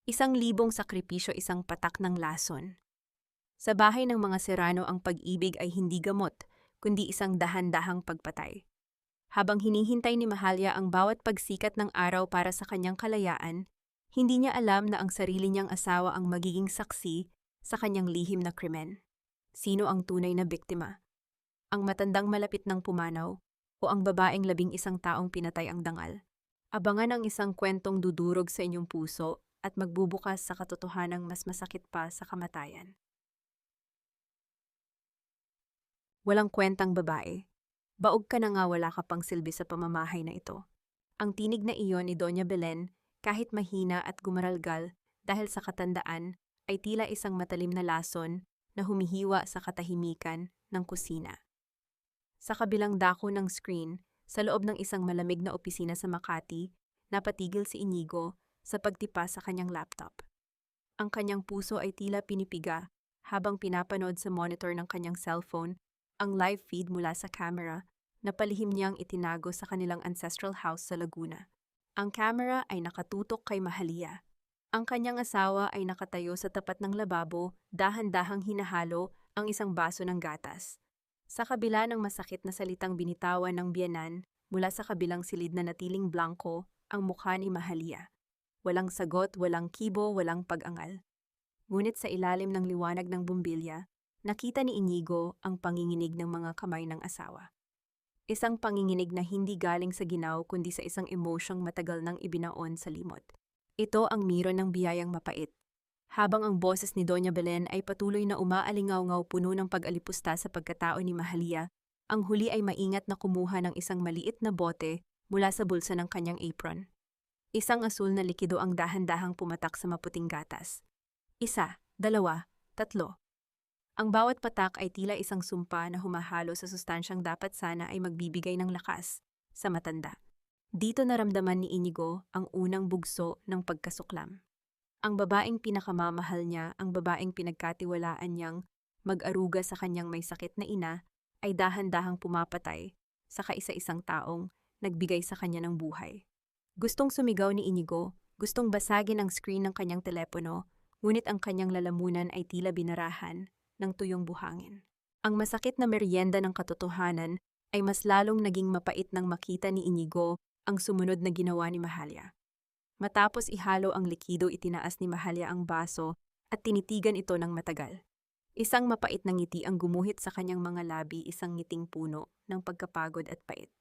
1,000 sakripisyo, isang patak ng lason. Sa bahay ng mga Serrano ang pag-ibig ay hindi gamot, kundi isang dahan-dahang pagpatay. Habang hinihintay ni Mahalia ang bawat pagsikat ng araw para sa kanyang kalayaan, hindi niya alam na ang sarili niyang asawa ang magiging saksi sa kanyang lihim na krimen. Sino ang tunay na biktima? Ang matandang malapit ng pumanaw o ang babaeng 11 taong pinatay ang dangal? Abangan ang isang kwentong dudurog sa inyong puso at magbubukas sa katotohanang mas masakit pa sa kamatayan. Walang kwentang babae. Baog ka na nga, wala ka pang silbi sa pamamahay na ito. Ang tinig na iyon ni Doña Belen, kahit mahina at gumaralgal dahil sa katandaan, ay tila isang matalim na lason na humihiwa sa katahimikan ng kusina. Sa kabilang dako ng screen, sa loob ng isang malamig na opisina sa Makati, napatigil si Inigo sa pagtipa sa kanyang laptop. Ang kanyang puso ay tila pinipiga habang pinapanood sa monitor ng kanyang cellphone ang live feed mula sa camera na palihim niyang itinago sa kanilang ancestral house sa Laguna. Ang camera ay nakatutok kay Mahalia. Ang kanyang asawa ay nakatayo sa tapat ng lababo, dahan-dahang hinahalo ang isang baso ng gatas. Sa kabila ng masakit na salitang binitawan ng biyenan, mula sa kabilang silid na natiling blanko ang mukha ni Mahalia. Walang sagot, walang kibo, walang pag-angal. Ngunit sa ilalim ng liwanag ng bumbilya, nakita ni Inigo ang panginginig ng mga kamay ng asawa. Isang panginginig na hindi galing sa ginaw kundi sa isang emosyong matagal nang ibinaon sa limot. Ito ang miro ng biyayang mapait. Habang ang boses ni Doña Belen ay patuloy na umaalingaw-ngaw puno ng pag-alipusta sa pagkatao ni Mahalia, ang huli ay maingat na kumuha ng isang maliit na bote mula sa bulsa ng kanyang apron. Isang asul na likido ang dahan-dahang pumatak sa maputing gatas. 1, 2, 3. Ang bawat patak ay tila isang sumpa na humahalo sa sustansyang dapat sana ay magbibigay ng lakas sa matanda. Dito naramdaman ni Inigo ang unang bugso ng pagkasuklam. Ang babaeng pinakamamahal niya, ang babaeng pinagkatiwalaan niyang mag-aruga sa kanyang may sakit na ina, ay dahan-dahang pumapatay sa kaisa-isang taong nagbigay sa kanya ng buhay. Gustong sumigaw ni Inigo, gustong basagin ang screen ng kanyang telepono, ngunit ang kanyang lalamunan ay tila binarahan ng tuyong buhangin. Ang masakit na merienda ng katotohanan ay mas lalong naging mapait nang makita ni Inigo ang sumunod na ginawa ni Mahalia. Matapos ihalo ang likido, itinaas ni Mahalia ang baso at tinitigan ito ng matagal. Isang mapait na ngiti ang gumuhit sa kanyang mga labi, isang ngiting puno ng pagkapagod at pait.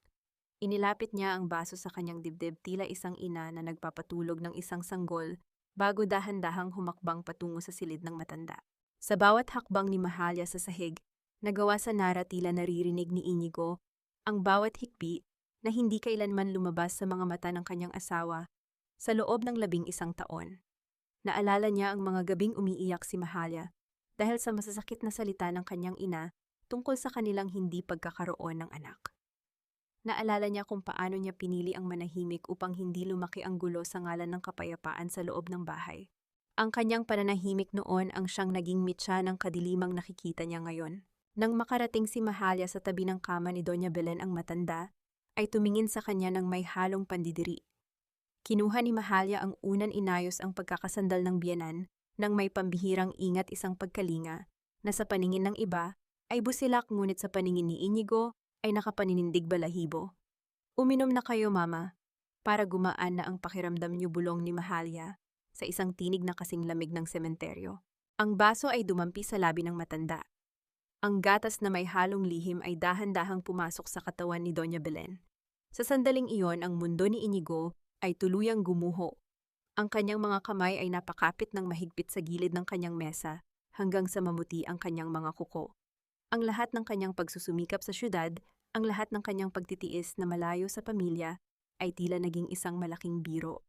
Inilapit niya ang baso sa kanyang dibdib, tila isang ina na nagpapatulog ng isang sanggol bago dahan-dahang humakbang patungo sa silid ng matanda. Sa bawat hakbang ni Mahalia sa sahig, nagawa sa Nara tila naririnig ni Inigo ang bawat hikbi na hindi kailanman lumabas sa mga mata ng kanyang asawa sa loob ng 11 taon. Naalala niya ang mga gabing umiiyak si Mahalia dahil sa masasakit na salita ng kanyang ina tungkol sa kanilang hindi pagkakaroon ng anak. Naalala niya kung paano niya pinili ang manahimik upang hindi lumaki ang gulo sa ngalan ng kapayapaan sa loob ng bahay. Ang kanyang pananahimik noon ang siyang naging mitya ng kadilimang nakikita niya ngayon. Nang makarating si Mahalia sa tabi ng kama ni Doña Belen ang matanda, ay tumingin sa kanya ng may halong pandidiri. Kinuha ni Mahalia ang unan, inayos ang pagkakasandal ng biyenan nang may pambihirang ingat, isang pagkalinga na sa paningin ng iba ay busilak, ngunit sa paningin ni Inigo ay nakapaninindig balahibo. Uminom na kayo, mama, para gumaan na ang pakiramdam niyo, bulong ni Mahalia sa isang tinig na kasing lamig ng sementeryo. Ang baso ay dumampi sa labi ng matanda. Ang gatas na may halong lihim ay dahan-dahang pumasok sa katawan ni Doña Belen. Sa sandaling iyon, ang mundo ni Inigo ay tuluyang gumuho. Ang kanyang mga kamay ay napakapit ng mahigpit sa gilid ng kanyang mesa hanggang sa mamuti ang kanyang mga kuko. Ang lahat ng kanyang pagsusumikap sa syudad, ang lahat ng kanyang pagtitiis na malayo sa pamilya, ay tila naging isang malaking biro.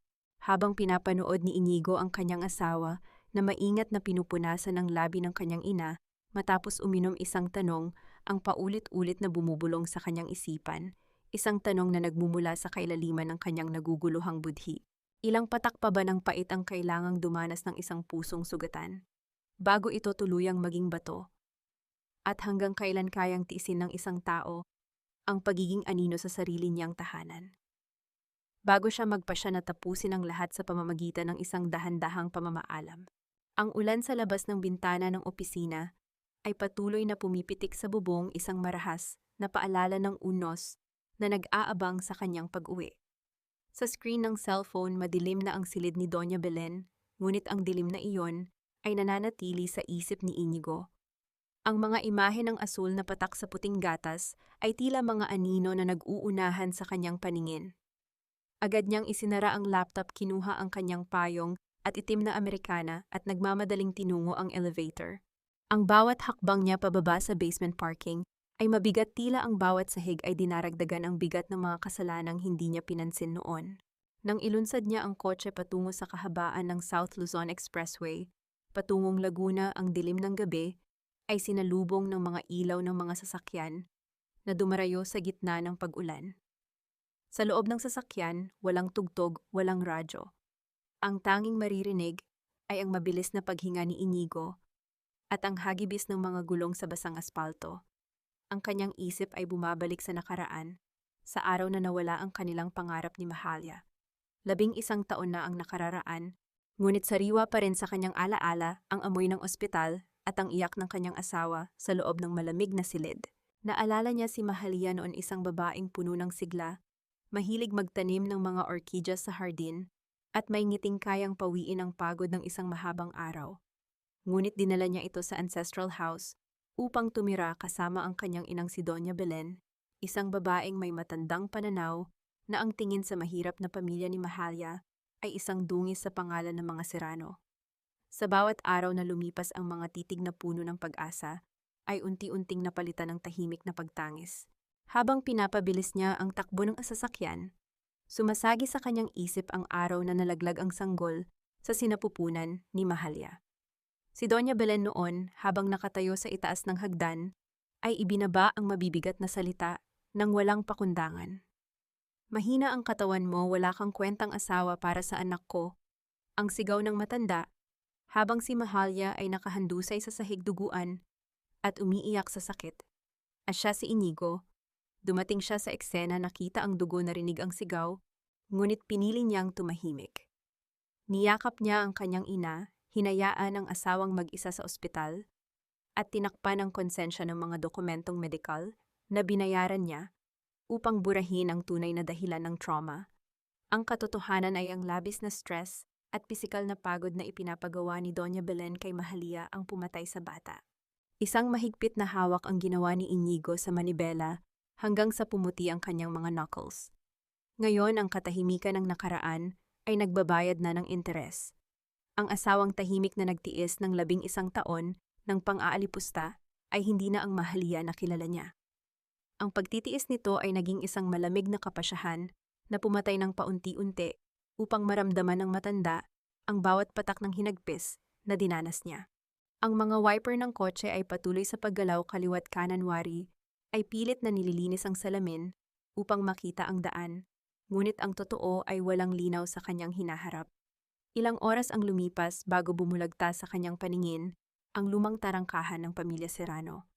Habang pinapanood ni Inigo ang kanyang asawa na maingat na pinupunasan ang labi ng kanyang ina, matapos uminom, isang tanong ang paulit-ulit na bumubulong sa kanyang isipan, isang tanong na nagmumula sa kailaliman ng kanyang naguguluhang budhi. Ilang patak pa ba ng pait ang kailangang dumanas ng isang pusong sugatan bago ito tuluyang maging bato? At hanggang kailan kayang tiisin ng isang tao ang pagiging anino sa sarili niyang tahanan? bago siya magpasya na tapusin ang lahat sa pamamagitan ng isang dahan-dahang pamamaalam. Ang ulan sa labas ng bintana ng opisina ay patuloy na pumipitik sa bubong, isang marahas na paalala ng unos na nag-aabang sa kanyang pag-uwi. Sa screen ng cellphone, madilim na ang silid ni Doña Belen, ngunit ang dilim na iyon ay nananatili sa isip ni Inigo. Ang mga imahe ng asul na patak sa puting gatas ay tila mga anino na nag-uunahan sa kanyang paningin. Agad niyang isinara ang laptop, kinuha ang kanyang payong at itim na Amerikana at nagmamadaling tinungo ang elevator. Ang bawat hakbang niya pababa sa basement parking ay mabigat, tila ang bawat sahig ay dinaragdagan ang bigat ng mga kasalanang hindi niya pinansin noon. Nang ilunsad niya ang kotse patungo sa kahabaan ng South Luzon Expressway, patungong Laguna, ang dilim ng gabi ay sinalubong ng mga ilaw ng mga sasakyan na dumarayo sa gitna ng pag-ulan. Sa loob ng sasakyan, walang tugtog, walang radyo. Ang tanging maririnig ay ang mabilis na paghinga ni Inigo at ang hagibis ng mga gulong sa basang aspalto. Ang kanyang isip ay bumabalik sa nakaraan, sa araw na nawala ang kanilang pangarap ni Mahalia. 11 taon na ang nakararaan, ngunit sariwa pa rin sa kanyang alaala ang amoy ng ospital at ang iyak ng kanyang asawa sa loob ng malamig na silid. Naalala niya si Mahalia noon, isang babaeng puno ng sigla, mahilig magtanim ng mga orchidyas sa hardin, at may ngiting kayang pawiin ang pagod ng isang mahabang araw. Ngunit dinala niya ito sa ancestral house upang tumira kasama ang kanyang inang si Doña Belen, isang babaeng may matandang pananaw na ang tingin sa mahirap na pamilya ni Mahalia ay isang dungis sa pangalan ng mga Serrano. Sa bawat araw na lumipas, ang mga titig na puno ng pag-asa ay unti-unting napalitan ng tahimik na pagtangis. Habang pinapabilis niya ang takbo ng sasakyan, sumasagi sa kanyang isip ang araw na nalaglag ang sanggol sa sinapupunan ni Mahalia. Si Doña Belen noon, habang nakatayo sa itaas ng hagdan, ay ibinaba ang mabibigat na salita ng walang pakundangan. "Mahina ang katawan mo, wala kang kwentang asawa para sa anak ko," ang sigaw ng matanda, habang si Mahalia ay nakahandusay sa sahig, duguan at umiiyak sa sakit. At siya, si Inigo, dumating siya sa eksena, nakita ang dugo, narinig ang sigaw, ngunit pinili niyang tumahimik. Niyakap niya ang kanyang ina, hinayaan ang asawang mag-isa sa ospital, at tinakpan ang konsensya ng mga dokumentong medikal na binayaran niya upang burahin ang tunay na dahilan ng trauma. Ang katotohanan ay ang labis na stress at pisikal na pagod na ipinapagawa ni Doña Belen kay Mahalia ang pumatay sa bata. Isang mahigpit na hawak ang ginawa ni Inigo sa manibela hanggang sa pumuti ang kanyang mga knuckles. Ngayon, ang katahimikan ng nakaraan ay nagbabayad na ng interes. Ang asawang tahimik na nagtiis ng 11 taon ng pang-aalipusta ay hindi na ang Mahalia na kilala niya. Ang pagtitiis nito ay naging isang malamig na kapasyahan na pumatay ng paunti-unti upang maramdaman ng matanda ang bawat patak ng hinagpis na dinanas niya. Ang mga wiper ng kotse ay patuloy sa paggalaw kaliwat kanan, wari ay pilit na nililinis ang salamin upang makita ang daan, ngunit ang totoo ay walang linaw sa kanyang hinaharap. Ilang oras ang lumipas bago bumulagta sa kanyang paningin ang lumang tarangkahan ng pamilya Serrano.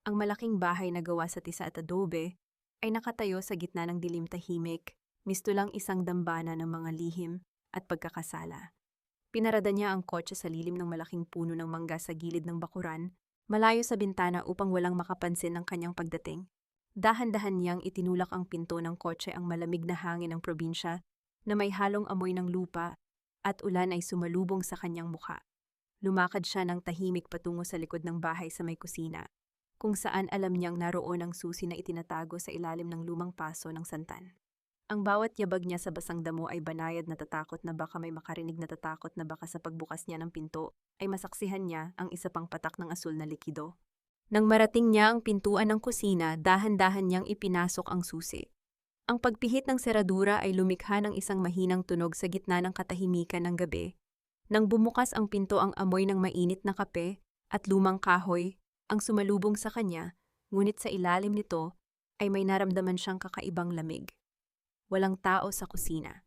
Ang malaking bahay na gawa sa tisa at adobe ay nakatayo sa gitna ng dilim, tahimik, mistulang isang dambana ng mga lihim at pagkakasala. Pinarada niya ang kotse sa lilim ng malaking puno ng mangga sa gilid ng bakuran, malayo sa bintana upang walang makapansin ng kanyang pagdating. Dahan-dahan niyang itinulak ang pinto ng kotse, ang malamig na hangin ng probinsya na may halong amoy ng lupa at ulan ay sumalubong sa kanyang mukha. Lumakad siya ng tahimik patungo sa likod ng bahay sa may kusina, kung saan alam niyang naroon ang susi na itinatago sa ilalim ng lumang paso ng santan. Ang bawat yabag niya sa basang damo ay banayad, natatakot na baka may makarinig, natatakot na baka sa pagbukas niya ng pinto ay masaksihan niya ang isa pang patak ng asul na likido. Nang marating niya ang pintuan ng kusina, dahan-dahan niyang ipinasok ang susi. Ang pagpihit ng seradura ay lumikha ng isang mahinang tunog sa gitna ng katahimikan ng gabi. Nang bumukas ang pinto, ang amoy ng mainit na kape at lumang kahoy ang sumalubong sa kanya, ngunit sa ilalim nito ay may naramdaman siyang kakaibang lamig. Walang tao sa kusina.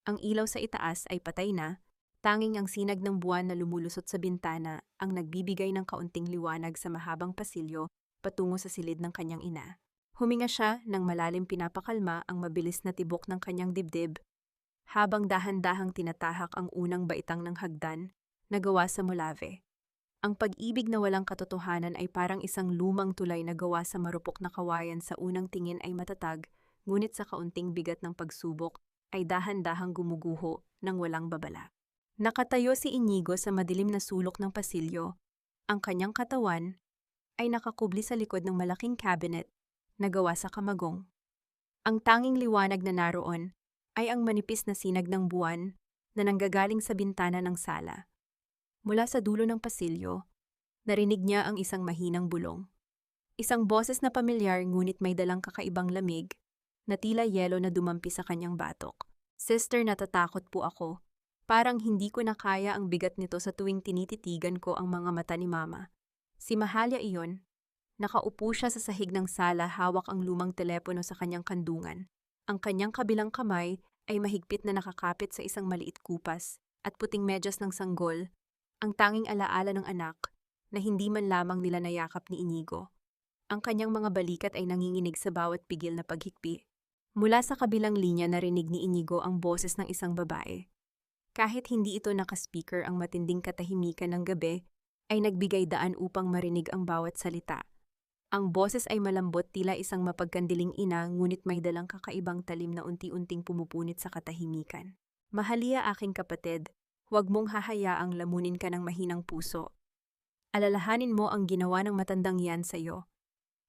Ang ilaw sa itaas ay patay na, tanging ang sinag ng buwan na lumulusot sa bintana ang nagbibigay ng kaunting liwanag sa mahabang pasilyo patungo sa silid ng kanyang ina. Huminga siya ng malalim, pinapakalma ang mabilis na tibok ng kanyang dibdib habang dahan-dahang tinatahak ang unang baitang ng hagdan na gawa sa mulave. Ang pag-ibig na walang katotohanan ay parang isang lumang tulay na gawa sa marupok na kawayan, sa unang tingin ay matatag, ngunit sa kaunting bigat ng pagsubok ay dahan-dahang gumuguho ng walang babala. Nakatayo si Inigo sa madilim na sulok ng pasilyo. Ang kanyang katawan ay nakakubli sa likod ng malaking cabinet na gawa sa kamagong. Ang tanging liwanag na naroon ay ang manipis na sinag ng buwan na nanggagaling sa bintana ng sala. Mula sa dulo ng pasilyo, narinig niya ang isang mahinang bulong. Isang boses na pamilyar ngunit may dalang kakaibang lamig na tila yelo na dumampi sa kanyang batok. "Sister, natatakot po ako. Parang hindi ko na kaya ang bigat nito sa tuwing tinititigan ko ang mga mata ni Mama." Si Mahalia iyon. Nakaupo siya sa sahig ng sala, hawak ang lumang telepono sa kanyang kandungan. Ang kanyang kabilang kamay ay mahigpit na nakakapit sa isang maliit kupas at puting medyas ng sanggol, ang tanging alaala ng anak na hindi man lamang nila nayakap ni Inigo. Ang kanyang mga balikat ay nanginginig sa bawat pigil na paghikpi. Mula sa kabilang linya narinig ni Inigo ang boses ng isang babae. Kahit hindi ito nakaspeaker, ang matinding katahimikan ng gabi ay nagbigay daan upang marinig ang bawat salita. Ang boses ay malambot, tila isang mapagkandiling ina, ngunit may dalang kakaibang talim na unti-unting pumupunit sa katahimikan. "Mahalia, aking kapatid, huwag mong hahayaang lamunin ka ng mahinang puso. Alalahanin mo ang ginawa ng matandang yan sa iyo.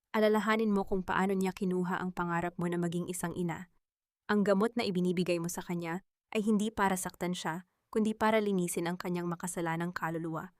Alalahanin mo kung paano niya kinuha ang pangarap mo na maging isang ina. Ang gamot na ibinibigay mo sa kanya ay hindi para saktan siya, kundi para linisin ang kanyang makasalanang kaluluwa.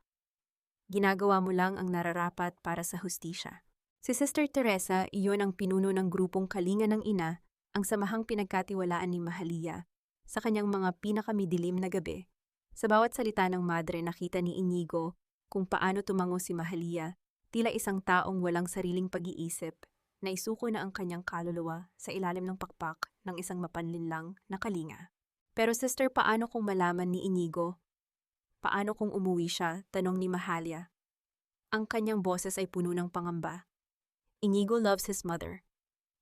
Ginagawa mo lang ang nararapat para sa hustisya." Si Sister Teresa, iyon ang pinuno ng grupong Kalinga ng Ina, ang samahang pinagkatiwalaan ni Mahalia sa kanyang mga pinakamidilim na gabi. Sa bawat salita ng madre, nakita ni Inigo kung paano tumango si Mahalia, tila isang taong walang sariling pag-iisip, na isuko na ang kanyang kaluluwa sa ilalim ng pakpak ng isang mapanlinlang na kalinga. "Pero sister, paano kung malaman ni Inigo? Paano kung umuwi siya?" tanong ni Mahalia. Ang kanyang boses ay puno ng pangamba. "Inigo loves his mother.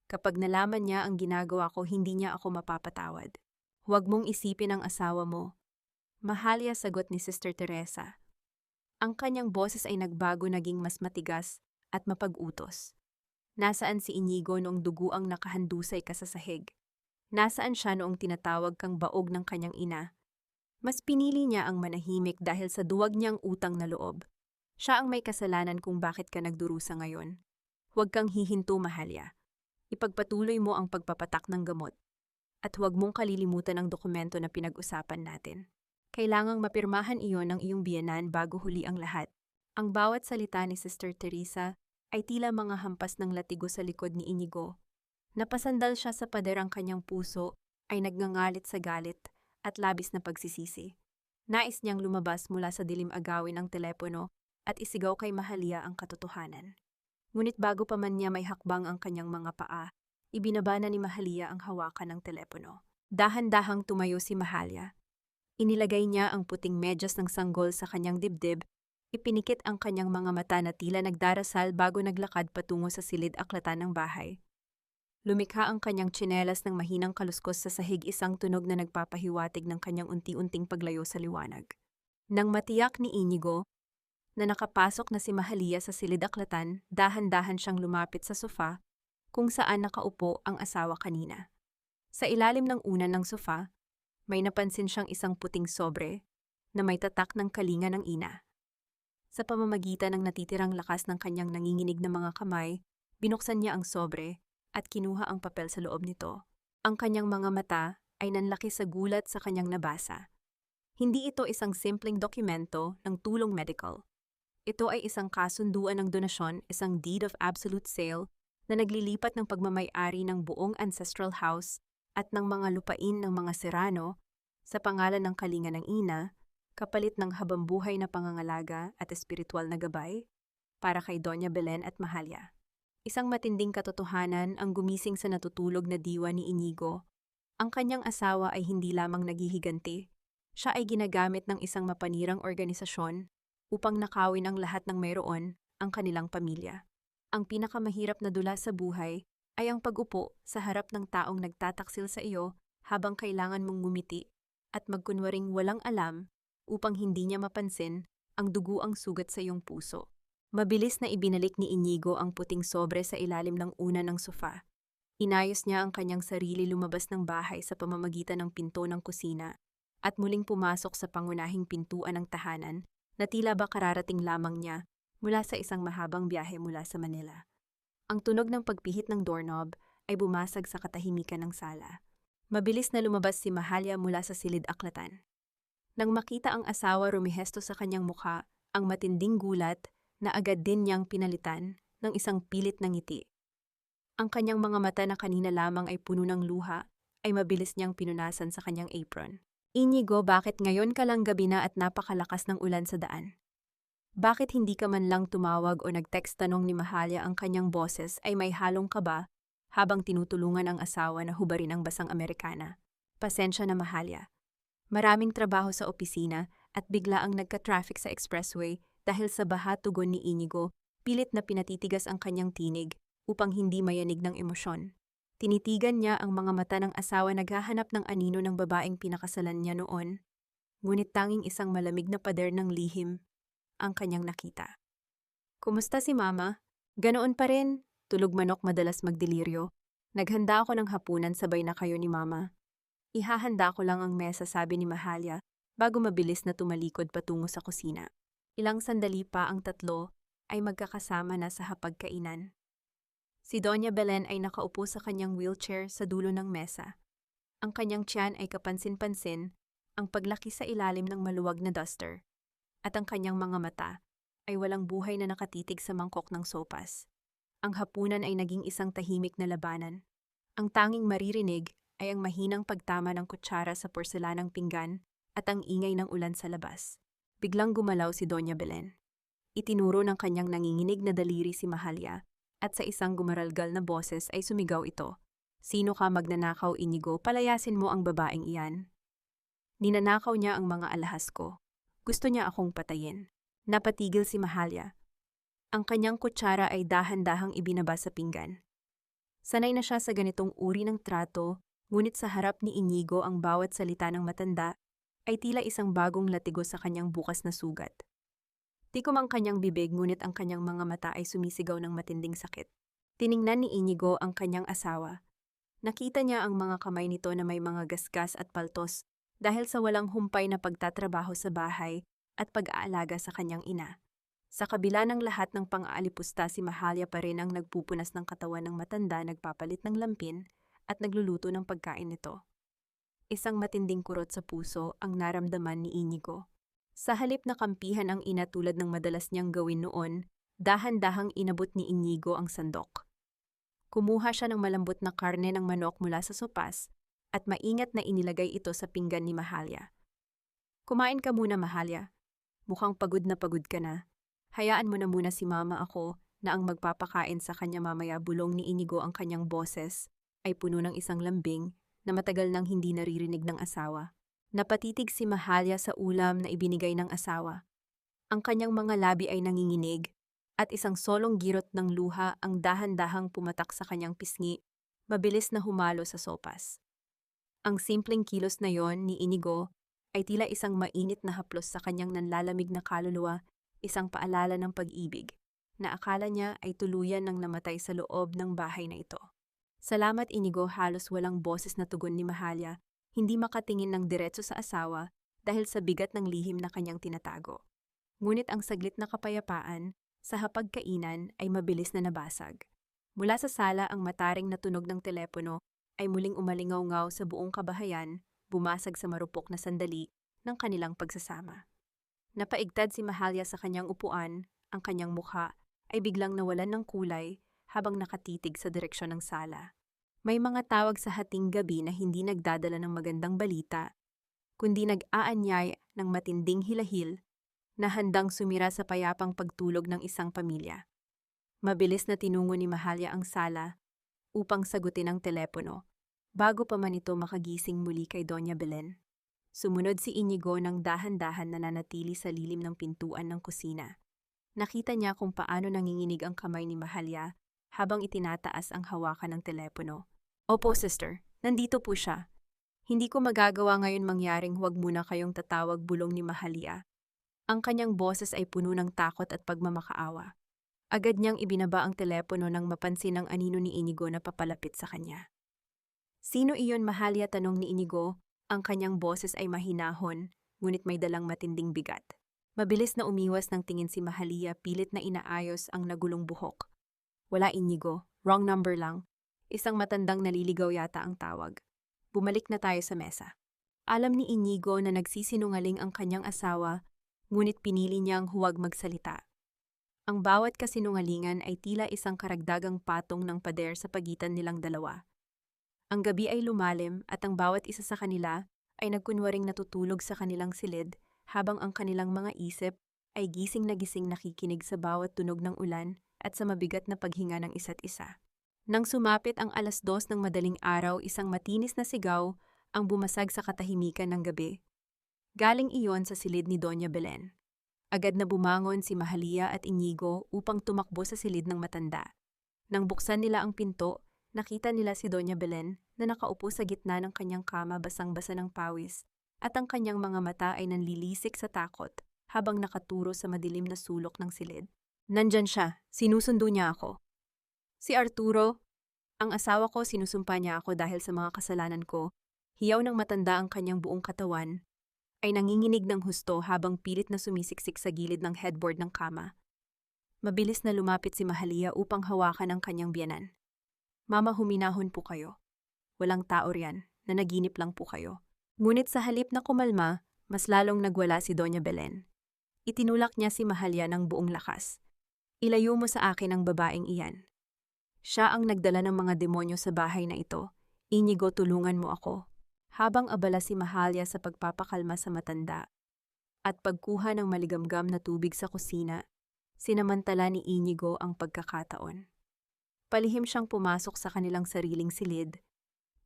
Kapag nalaman niya ang ginagawa ko, hindi niya ako mapapatawad. Huwag mong isipin ang asawa mo." Mahalia, sagot ni Sister Teresa. Ang kanyang boses ay nagbago, naging mas matigas at mapag-utos. "Nasaan si Inigo noong dugo ang nakahandusay ka sa sahig? Nasaan siya noong tinatawag kang baog ng kanyang ina? Mas pinili niya ang manahimik dahil sa duwag niyang utang na loob. Siya ang may kasalanan kung bakit ka nagdurusa ngayon. Huwag kang hihinto, Mahalia. Ipagpatuloy mo ang pagpapatak ng gamot. At huwag mong kalilimutan ang dokumento na pinag-usapan natin. Kailangang mapirmahan iyon ng iyong biyenan bago huli ang lahat." Ang bawat salita ni Sister Teresa ay tila mga hampas ng latigo sa likod ni Inigo. Napasandal siya sa pader, ang kanyang puso ay nagngangalit sa galit at labis na pagsisisi. Nais niyang lumabas mula sa dilim agawin ang telepono at isigaw kay Mahalia ang katotohanan. Ngunit bago pa man niya may hakbang ang kanyang mga paa, ibinaba na ni Mahalia ang hawakan ng telepono. Dahan-dahang tumayo si Mahalia. Inilagay niya ang puting medyas ng sanggol sa kanyang dibdib, ipinikit ang kanyang mga mata na tila nagdarasal bago naglakad patungo sa silid-aklatan ng bahay. Lumikha ang kanyang tsinelas ng mahinang kaluskos sa sahig, isang tunog na nagpapahiwatig ng kanyang unti-unting paglayo sa liwanag. Nang matiyak ni Inigo na nakapasok na si Mahalia sa silid-aklatan, dahan-dahan siyang lumapit sa sofa kung saan nakaupo ang asawa kanina. Sa ilalim ng unan ng sofa, may napansin siyang isang puting sobre na may tatak ng kalinga ng ina. Sa pamamagitan ng natitirang lakas ng kanyang nanginginig na mga kamay, binuksan niya ang sobre at kinuha ang papel sa loob nito. Ang kanyang mga mata ay nanlaki sa gulat sa kanyang nabasa. Hindi ito isang simpleng dokumento ng tulong medical. Ito ay isang kasunduan ng donasyon, isang deed of absolute sale na naglilipat ng pagmamay-ari ng buong ancestral house at ng mga lupain ng mga Serrano sa pangalan ng kalinga ng ina, kapalit ng habambuhay na pangangalaga at espiritual na gabay para kay Doña Belen at Mahalia. Isang matinding katotohanan ang gumising sa natutulog na diwa ni Inigo. Ang kanyang asawa ay hindi lamang naghihiganti, siya ay ginagamit ng isang mapanirang organisasyon upang nakawin ang lahat ng mayroon, ang kanilang pamilya. Ang pinakamahirap na dula sa buhay ay ang pag-upo sa harap ng taong nagtataksil sa iyo habang kailangan mong ngumiti at magkunwaring walang alam upang hindi niya mapansin ang dugo ang sugat sa iyong puso. Mabilis na ibinalik ni Inigo ang puting sobre sa ilalim ng una ng sofa. Inayos niya ang kanyang sarili lumabas ng bahay sa pamamagitan ng pinto ng kusina at muling pumasok sa pangunahing pintuan ng tahanan na tila ba kararating lamang niya mula sa isang mahabang biyahe mula sa Manila. Ang tunog ng pagpihit ng doorknob ay bumasag sa katahimikan ng sala. Mabilis na lumabas si Mahalia mula sa silid-aklatan. Nang makita ang asawa rumihesto sa kanyang mukha ang matinding gulat na agad din niyang pinalitan ng isang pilit na ngiti. Ang kanyang mga mata na kanina lamang ay puno ng luha ay mabilis niyang pinunasan sa kanyang apron. Inigo, bakit ngayon ka lang gabi na at napakalakas ng ulan sa daan? Bakit hindi ka man lang tumawag o nag-text? Tanong ni Mahalia. Ang kanyang boses ay may halong kaba habang tinutulungan ang asawa na hubarin ang basang Amerikana. Pasensya na, Mahalia. Maraming trabaho sa opisina at bigla ang nagka-traffic sa expressway dahil sa baha. Tugon ni Inigo, pilit na pinatitigas ang kanyang tinig upang hindi mayanig ng emosyon. Tinitigan niya ang mga mata ng asawa naghahanap ng anino ng babaeng pinakasalan niya noon, ngunit tanging isang malamig na pader ng lihim ang kanyang nakita. Kumusta si Mama? Ganoon pa rin, tulog manok madalas magdeliryo. Naghanda ako ng hapunan sabay na kayo ni Mama. Ihahanda ko lang ang mesa, sabi ni Mahalia bago mabilis na tumalikod patungo sa kusina. Ilang sandali pa ang tatlo ay magkakasama na sa hapagkainan. Si Doña Belen ay nakaupo sa kanyang wheelchair sa dulo ng mesa. Ang kanyang tiyan ay kapansin-pansin, ang paglaki sa ilalim ng maluwag na duster, at ang kanyang mga mata ay walang buhay na nakatitig sa mangkok ng sopas. Ang hapunan ay naging isang tahimik na labanan. Ang tanging maririnig ay ang mahinang pagtama ng kutsara sa porselanang pinggan at ang ingay ng ulan sa labas. Biglang gumalaw si Doña Belen. Itinuro ng kanyang nanginginig na daliri si Mahalia at sa isang gumaralgal na boses ay sumigaw ito. Sino ka, magnanakaw, Inigo? Palayasin mo ang babaeng iyan. Ninanakaw niya ang mga alahas ko. Gusto niya akong patayin. Napatigil si Mahalia. Ang kanyang kutsara ay dahan-dahang ibinaba sa pinggan. Sanay na siya sa ganitong uri ng trato, ngunit sa harap ni Inigo ang bawat salita ng matanda ay tila isang bagong latigo sa kanyang bukas na sugat. Tikom ang kanyang bibig, ngunit ang kanyang mga mata ay sumisigaw ng matinding sakit. Tiningnan ni Inigo ang kanyang asawa. Nakita niya ang mga kamay nito na may mga gasgas at paltos dahil sa walang humpay na pagtatrabaho sa bahay at pag-aalaga sa kanyang ina. Sa kabila ng lahat ng pang-aalipusta, si Mahalia pa rin ang nagpupunas ng katawan ng matanda, nagpapalit ng lampin at nagluluto ng pagkain nito. Isang matinding kurot sa puso ang naramdaman ni Inigo. Sa halip na kampihan ang ina tulad ng madalas niyang gawin noon, dahan-dahang inabot ni Inigo ang sandok. Kumuha siya ng malambot na karne ng manok mula sa sopas at maingat na inilagay ito sa pinggan ni Mahalia. Kumain ka muna, Mahalia. Mukhang pagod ka na. Hayaan mo na muna si Mama, ako na ang magpapakain sa kanya mamaya. Bulong ni Inigo. Ang kanyang boses ay puno ng isang lambing na matagal nang hindi naririnig ng asawa. Napatitig si Mahalia sa ulam na ibinigay ng asawa. Ang kanyang mga labi ay nanginginig at isang solong girot ng luha ang dahan-dahang pumatak sa kanyang pisngi, mabilis na humalo sa sopas. Ang simpleng kilos na yon ni Inigo ay tila isang mainit na haplos sa kanyang nanlalamig na kaluluwa, isang paalala ng pag-ibig na akala niya ay tuluyan ng namatay sa loob ng bahay na ito. Salamat, Inigo. Halos walang boses na tugon ni Mahalia, hindi makatingin ng diretso sa asawa dahil sa bigat ng lihim na kanyang tinatago. Ngunit ang saglit na kapayapaan sa hapagkainan ay mabilis na nabasag. Mula sa sala, ang mataring na tunog ng telepono ay muling umalingaw-ngaw sa buong kabahayan, bumasag sa marupok na sandali ng kanilang pagsasama. Napaigtad si Mahalia sa kanyang upuan, ang kanyang mukha ay biglang nawalan ng kulay habang nakatitig sa direksyon ng sala. May mga tawag sa hating gabi na hindi nagdadala ng magandang balita, kundi nag-aanyay ng matinding hilahil na handang sumira sa payapang pagtulog ng isang pamilya. Mabilis na tinungo ni Mahalia ang sala upang sagutin ang telepono, bago pa man ito makagising muli kay Doña Belen. Sumunod si Inigo ng dahan-dahan na nanatili sa lilim ng pintuan ng kusina. Nakita niya kung paano nanginginig ang kamay ni Mahalia habang itinataas ang hawakan ng telepono. Opo, sister. Nandito po siya. Hindi ko magagawa ngayon mangyaring huwag muna kayong tatawag, bulong ni Mahalia. Ang kanyang boses ay puno ng takot at pagmamakaawa. Agad niyang ibinaba ang telepono nang mapansin ang anino ni Inigo na papalapit sa kanya. Sino iyon, Mahalia? Tanong ni Inigo. Ang kanyang boses ay mahinahon, ngunit may dalang matinding bigat. Mabilis na umiwas ng tingin si Mahalia, pilit na inaayos ang nagulong buhok. Wala, Inigo. Wrong number lang. Isang matandang naliligaw yata ang tawag. Bumalik na tayo sa mesa. Alam ni Inigo na nagsisinungaling ang kanyang asawa, ngunit pinili niyang huwag magsalita. Ang bawat kasinungalingan ay tila isang karagdagang patong ng pader sa pagitan nilang dalawa. Ang gabi ay lumalim at ang bawat isa sa kanila ay nagkunwaring natutulog sa kanilang silid habang ang kanilang mga isip ay gising na gising nakikinig sa bawat tunog ng ulan at sa mabigat na paghinga ng isa't isa. Nang sumapit ang 2:00 ng madaling araw, isang matinis na sigaw ang bumasag sa katahimikan ng gabi. Galing iyon sa silid ni Doña Belen. Agad na bumangon si Mahalia at Inigo upang tumakbo sa silid ng matanda. Nang buksan nila ang pinto, nakita nila si Doña Belen na nakaupo sa gitna ng kanyang kama, basang-basa ng pawis, at ang kanyang mga mata ay nanlilisik sa takot habang nakaturo sa madilim na sulok ng silid. Nandyan siya, sinusundo niya ako. Si Arturo, ang asawa ko, sinusumpa niya ako dahil sa mga kasalanan ko. Hiyaw ng matanda ang kanyang buong katawan, ay nanginginig ng husto habang pilit na sumisiksik sa gilid ng headboard ng kama. Mabilis na lumapit si Mahalia upang hawakan ang kanyang biyanan. Mama, huminahon po kayo. Walang tao riyan, nanaginip lang po kayo. Ngunit sa halip na kumalma, mas lalong nagwala si Doña Belen. Itinulak niya si Mahalia ng buong lakas. Ilayo mo sa akin ang babaeng iyan. Siya ang nagdala ng mga demonyo sa bahay na ito. Inigo, tulungan mo ako. Habang abala si Mahalia sa pagpapakalma sa matanda at pagkuha ng maligamgam na tubig sa kusina, sinamantala ni Inigo ang pagkakataon. Palihim siyang pumasok sa kanilang sariling silid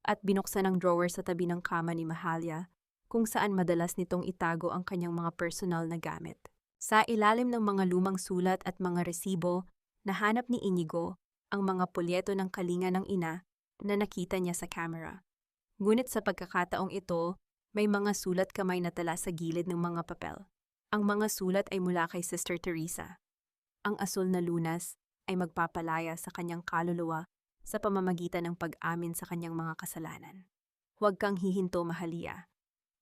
at binuksan ang drawer sa tabi ng kama ni Mahalia kung saan madalas nitong itago ang kanyang mga personal na gamit. Sa ilalim ng mga lumang sulat at mga resibo, nahanap ni Inigo ang mga polyeto ng kalinga ng ina na nakita niya sa camera. Ngunit sa pagkakataong ito, may mga sulat kamay na tala sa gilid ng mga papel. Ang mga sulat ay mula kay Sister Teresa. Ang asul na lunas ay magpapalaya sa kanyang kaluluwa sa pamamagitan ng pag-amin sa kanyang mga kasalanan. Huwag kang hihinto, Mahalia.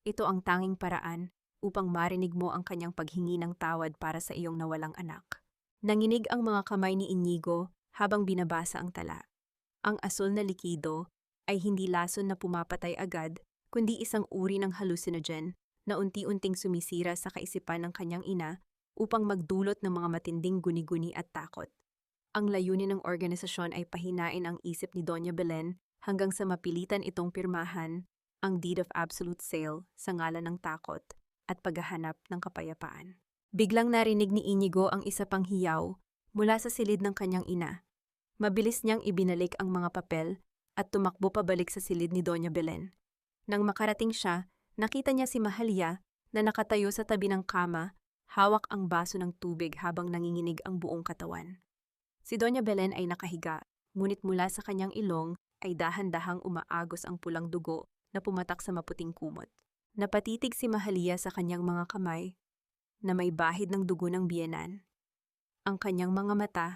Ito ang tanging paraan upang marinig mo ang kanyang paghingi ng tawad para sa iyong nawalang anak. Nanginig ang mga kamay ni Inigo habang binabasa ang tala. Ang asul na likido ay hindi lason na pumapatay agad, kundi isang uri ng hallucinogen na unti-unting sumisira sa kaisipan ng kanyang ina upang magdulot ng mga matinding guni-guni at takot. Ang layunin ng organisasyon ay pahinain ang isip ni Doña Belen hanggang sa mapilitan itong pirmahan ang Deed of Absolute Sale sa ngalan ng takot at paghahanap ng kapayapaan. Biglang narinig ni Inigo ang isa pang hiyaw mula sa silid ng kanyang ina. Mabilis niyang ibinalik ang mga papel at tumakbo pabalik sa silid ni Doña Belen. Nang makarating siya, nakita niya si Mahalia na nakatayo sa tabi ng kama, hawak ang baso ng tubig habang nanginginig ang buong katawan. Si Doña Belen ay nakahiga, ngunit mula sa kanyang ilong ay dahan-dahang umaagos ang pulang dugo na pumatak sa maputing kumot. Napatitig si Mahalia sa kanyang mga kamay na may bahid ng dugo ng biyenan. Ang kanyang mga mata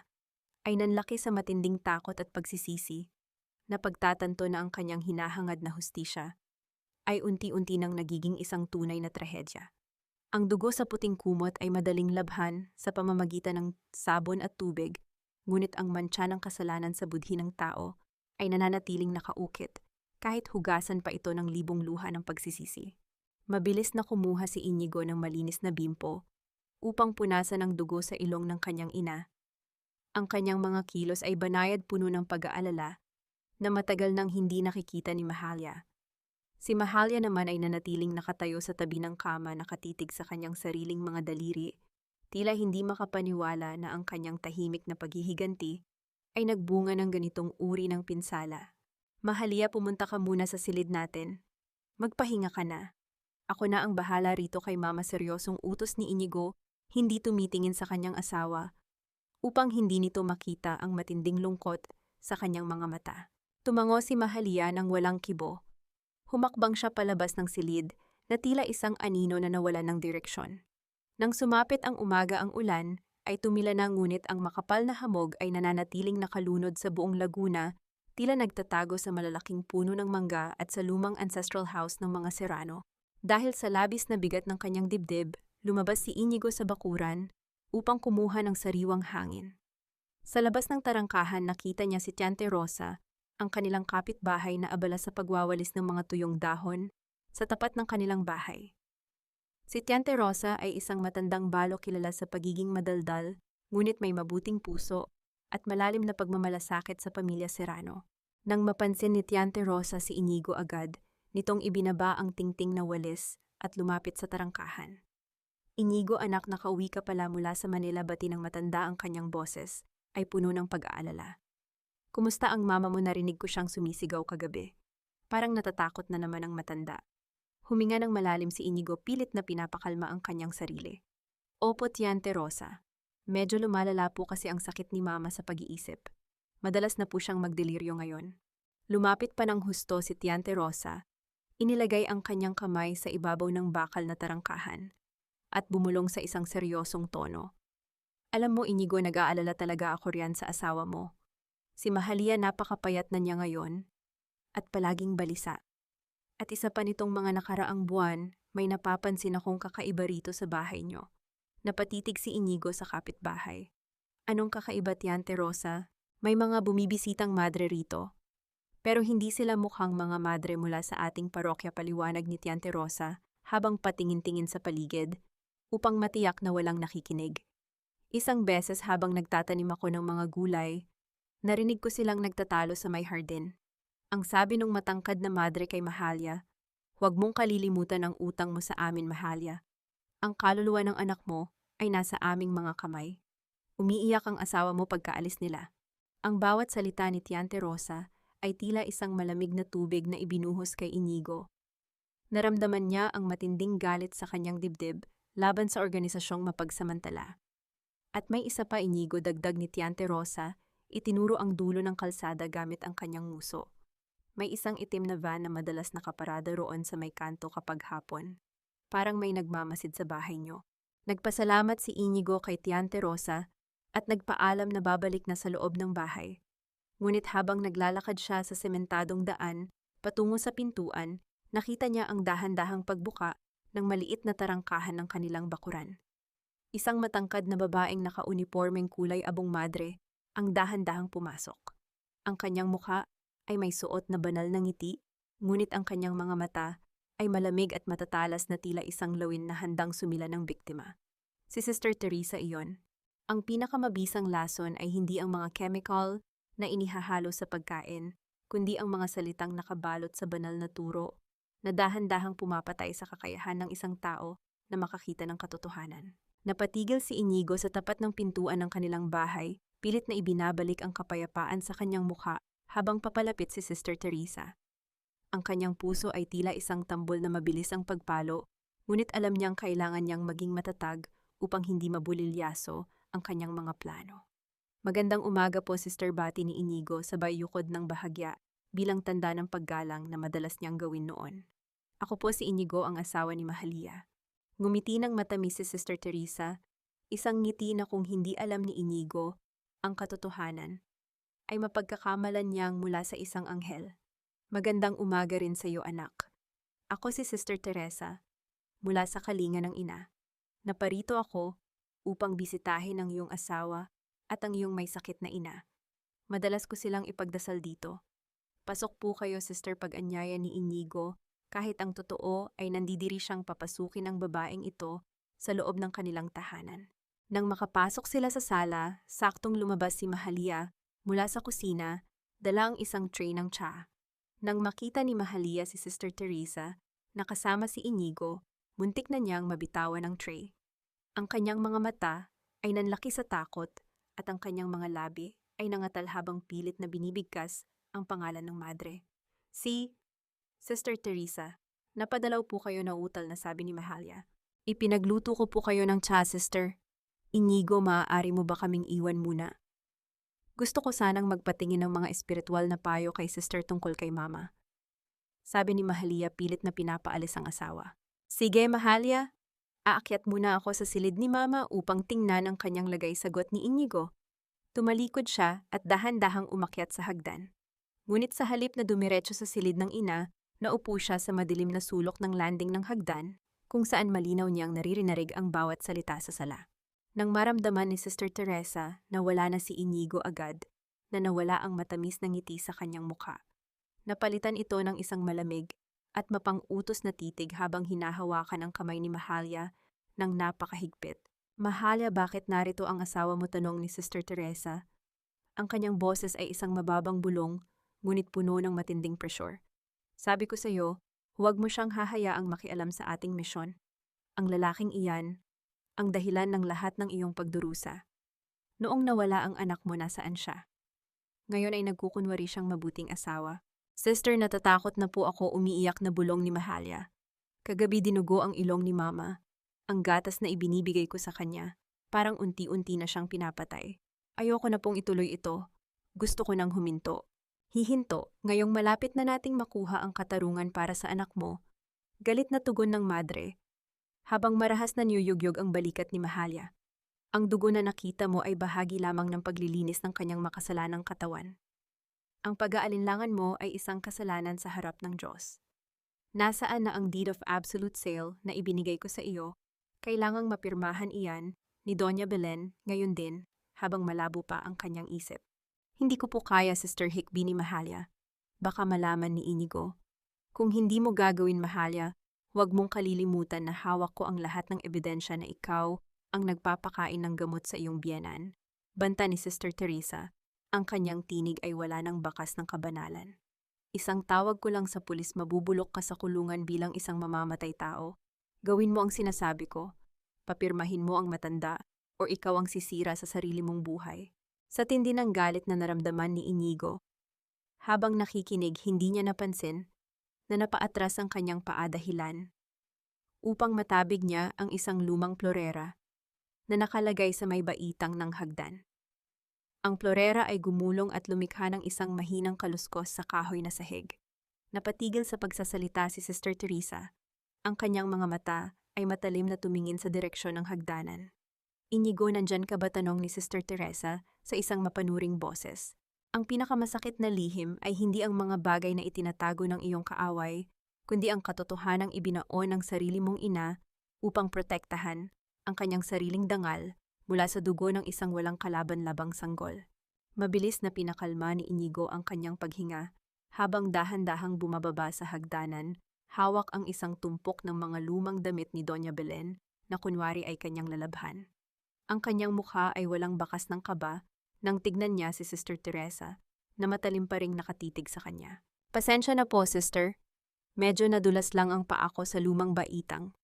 ay nanlaki sa matinding takot at pagsisisi na pagtatanto na ang kanyang hinahangad na hustisya ay unti-unti nang nagiging isang tunay na trahedya. Ang dugo sa puting kumot ay madaling labhan sa pamamagitan ng sabon at tubig, ngunit ang mantsa ng kasalanan sa budhi ng tao ay nananatiling nakaukit kahit hugasan pa ito ng libong luha ng pagsisisi. Mabilis na kumuha si Inigo ng malinis na bimpo upang punasan ang dugo sa ilong ng kanyang ina. Ang kanyang mga kilos ay banayad puno ng pag-aalala na matagal nang hindi nakikita ni Mahalia. Si Mahalia naman ay nanatiling nakatayo sa tabi ng kama, nakatitig sa kanyang sariling mga daliri, tila hindi makapaniwala na ang kanyang tahimik na paghihiganti ay nagbunga ng ganitong uri ng pinsala. Mahalia, pumunta ka muna sa silid natin. Magpahinga ka na. Ako na ang bahala rito kay Mama. Seryosong utos ni Inigo, hindi tumitingin sa kanyang asawa, upang hindi nito makita ang matinding lungkot sa kanyang mga mata. Tumango si Mahalia nang walang kibo. Humakbang siya palabas ng silid na tila isang anino na nawalan ng direksyon. Nang sumapit ang umaga ang ulan, ay tumila na ngunit ang makapal na hamog ay nananatiling nakalunod sa buong Laguna, tila nagtatago sa malalaking puno ng mangga at sa lumang ancestral house ng mga Serrano. Dahil sa labis na bigat ng kanyang dibdib, lumabas si Inigo sa bakuran upang kumuha ng sariwang hangin. Sa labas ng tarangkahan nakita niya si Tante Rosa, ang kanilang kapitbahay na abala sa pagwawalis ng mga tuyong dahon sa tapat ng kanilang bahay. Si Tante Rosa ay isang matandang balo kilala sa pagiging madaldal, ngunit may mabuting puso at malalim na pagmamalasakit sa pamilya Serrano. Nang mapansin ni Tante Rosa si Inigo agad, nitong ibinaba ang tingting na walis at lumapit sa tarangkahan. Inigo, anak, nakauwi ka pala mula sa Manila, bati ng matanda ang kanyang boses ay puno ng pag-aalala. Kumusta ang mama mo? Narinig ko siyang sumisigaw kagabi. Parang natatakot na naman ang matanda. Huminga ng malalim si Inigo, pilit na pinapakalma ang kanyang sarili. Opo, Tante Rosa. Medyo lumalala po kasi ang sakit ni mama sa pag-iisip. Madalas na po siyang magdeliryo ngayon. Lumapit pa ng husto si Tante Rosa. Inilagay ang kanyang kamay sa ibabaw ng bakal na tarangkahan at bumulong sa isang seryosong tono. Alam mo, Inigo, nag-aalala talaga ako riyan sa asawa mo. Si Mahalia, napakapayat na niya ngayon at palaging balisa. At isa pa nitong mga nakaraang buwan, may napapansin akong kakaiba rito sa bahay niyo. Napatitig si Inigo sa kapitbahay. Anong kakaiba, Tante Rosa? May mga bumibisitang madre rito. Pero hindi sila mukhang mga madre mula sa ating parokya, paliwanag ni Tante Rosa habang patingin-tingin sa paligid upang matiyak na walang nakikinig. Isang beses habang nagtatanim ako ng mga gulay, narinig ko silang nagtatalo sa may hardin. Ang sabi nung matangkad na madre kay Mahalia, "Huwag mong kalilimutan ang utang mo sa amin, Mahalia. Ang kaluluwa ng anak mo ay nasa aming mga kamay." Umiiyak ang asawa mo pagkaalis nila. Ang bawat salita ni Tante Rosa ay tila isang malamig na tubig na ibinuhos kay Inigo. Naramdaman niya ang matinding galit sa kanyang dibdib laban sa organisasyong mapagsamantala. At may isa pa, Inigo, dagdag ni Tante Rosa, itinuro ang dulo ng kalsada gamit ang kanyang nguso. May isang itim na van na madalas nakaparada roon sa may kanto kapag hapon. Parang may nagmamasid sa bahay niyo. Nagpasalamat si Inigo kay Tante Rosa at nagpaalam na babalik na sa loob ng bahay. Ngunit habang naglalakad siya sa sementadong daan patungo sa pintuan, nakita niya ang dahan-dahang pagbuka ng maliit na tarangkahan ng kanilang bakuran. Isang matangkad na babaeng naka-unipormeng kulay abong madre ang dahan-dahang pumasok. Ang kanyang mukha ay may suot na banal na ngiti, ngunit ang kanyang mga mata ay malamig at matatalas na tila isang lawin na handang sumila ng biktima. Si Sister Teresa iyon. Ang pinakamabisang lason ay hindi ang mga chemical na inihahalo sa pagkain, kundi ang mga salitang nakabalot sa banal na turo na dahan-dahang pumapatay sa kakayahan ng isang tao na makakita ng katotohanan. Napatigil si Inigo sa tapat ng pintuan ng kanilang bahay, pilit na ibinabalik ang kapayapaan sa kanyang mukha habang papalapit si Sister Teresa. Ang kanyang puso ay tila isang tambol na mabilis ang pagpalo, ngunit alam niyang kailangan niyang maging matatag upang hindi mabulilyaso ang kanyang mga plano. Magandang umaga po, Sister, bati ni Inigo sabay yukod ng bahagya bilang tanda ng paggalang na madalas niyang gawin noon. Ako po si Inigo, ang asawa ni Mahalia. Ngumiti ng matamis si Sister Teresa, isang ngiti na kung hindi alam ni Inigo ang katotohanan, ay mapagkakamalan niyang mula sa isang anghel. Magandang umaga rin sa iyo, anak. Ako si Sister Teresa, mula sa kalinga ng ina. Naparito ako upang bisitahin ang iyong asawa at ang iyong may sakit na ina. Madalas ko silang ipagdasal dito. Pasok po kayo, Sister, pag-anyaya ni Inigo, kahit ang totoo ay nandidiri siyang papasukin ang babaeng ito sa loob ng kanilang tahanan. Nang makapasok sila sa sala, saktong lumabas si Mahalia mula sa kusina, dala ang isang tray ng tsa. Nang makita ni Mahalia si Sister Teresa, na kasama si Inigo, muntik na niyang mabitawan ang tray. Ang kanyang mga mata ay nanlaki sa takot at ang kanyang mga labi ay nangatal habang pilit na binibigkas ang pangalan ng madre. Si Sister Teresa, napadalaw po kayo na utal, na sabi ni Mahalia. Ipinagluto ko po kayo ng tsa, Sister. Inigo, maaari mo ba kaming iwan muna? Gusto ko sanang magpatingin ng mga espiritual na payo kay Sister tungkol kay Mama. sabi ni Mahalia pilit na pinapaalis ang asawa. Sige, Mahalia. Aakyat muna ako sa silid ni Mama upang tingnan ang kanyang lagay sagot ni Inigo. Tumalikod siya at dahan-dahang umakyat sa hagdan. Ngunit sa halip na dumiretso sa silid ng ina, naupo siya sa madilim na sulok ng landing ng hagdan kung saan malinaw niyang naririnig ang bawat salita sa sala. Nang maramdaman ni Sister Teresa na wala na si Inigo agad, na nawala ang matamis na ngiti sa kanyang mukha. Napalitan ito ng isang malamig at mapang-utos na titig habang hinahawakan ang kamay ni Mahalia ng napakahigpit. Mahalia, bakit narito ang asawa mo? Tanong ni Sister Teresa. Ang kanyang boses ay isang mababang bulong, ngunit puno ng matinding presyur. Sabi ko sa iyo, huwag mo siyang hahayaang makialam sa ating misyon. Ang lalaking iyan, ang dahilan ng lahat ng iyong pagdurusa. Noong nawala ang anak mo, nasaan siya? Ngayon ay nagkukunwari siyang mabuting asawa. Sister, natatakot na po ako, umiiyak na bulong ni Mahalia. Kagabi dinugo ang ilong ni Mama. Ang gatas na ibinibigay ko sa kanya, parang unti-unti na siyang pinapatay. Ayoko na pong ituloy ito. Gusto ko nang huminto. Hihinto, ngayong malapit na nating makuha ang katarungan para sa anak mo. Galit na tugon ng madre, habang marahas na niyuyugyog ang balikat ni Mahalia. Ang dugo na nakita mo ay bahagi lamang ng paglilinis ng kanyang makasalanang katawan. Ang pag-aalinlangan mo ay isang kasalanan sa harap ng Diyos. Nasaan na ang deed of absolute sale na ibinigay ko sa iyo? Kailangang mapirmahan iyan ni Doña Belen ngayon din habang malabo pa ang kanyang isip. Hindi ko po kaya, Sister Hickby ni Mahalia. Baka malaman ni Inigo. Kung hindi mo gagawin, Mahalia, huwag mong kalilimutan na hawak ko ang lahat ng ebidensya na ikaw ang nagpapakain ng gamot sa iyong biyenan. Banta ni Sister Teresa, ang kanyang tinig ay wala ng bakas ng kabanalan. Isang tawag ko lang sa pulis, mabubulok ka sa kulungan bilang isang mamamatay tao. Gawin mo ang sinasabi ko. Papirmahin mo ang matanda o ikaw ang sisira sa sarili mong buhay. Sa tindi ng galit na naramdaman ni Inigo, habang nakikinig hindi niya napansin na napaatras ang kanyang paa dahilan upang matabig niya ang isang lumang plorera na nakalagay sa may baitang ng hagdan. Ang plorera ay gumulong at lumikha ng isang mahinang kaluskos sa kahoy na sahig. Napatigil sa pagsasalita si Sister Teresa. Ang kanyang mga mata ay matalim na tumingin sa direksyon ng hagdanan. Inigo, nandyan ka ba? Tanong ni Sister Teresa sa isang mapanuring boses. Ang pinakamasakit na lihim ay hindi ang mga bagay na itinatago ng iyong kaaway, kundi ang katotohanang ibinaon ng sarili mong ina upang protektahan ang kanyang sariling dangal mula sa dugo ng isang walang kalaban-labang sanggol. Mabilis na pinakalma ni Inigo ang kanyang paghinga habang dahan-dahang bumababa sa hagdanan, hawak ang isang tumpok ng mga lumang damit ni Doña Belen na kunwari ay kanyang lalabhan. Ang kanyang mukha ay walang bakas ng kaba nang tignan niya si Sister Teresa na matalim pa ring nakatitig sa kanya. Pasensya na po, Sister. Medyo nadulas lang ang paa ko sa lumang baitang.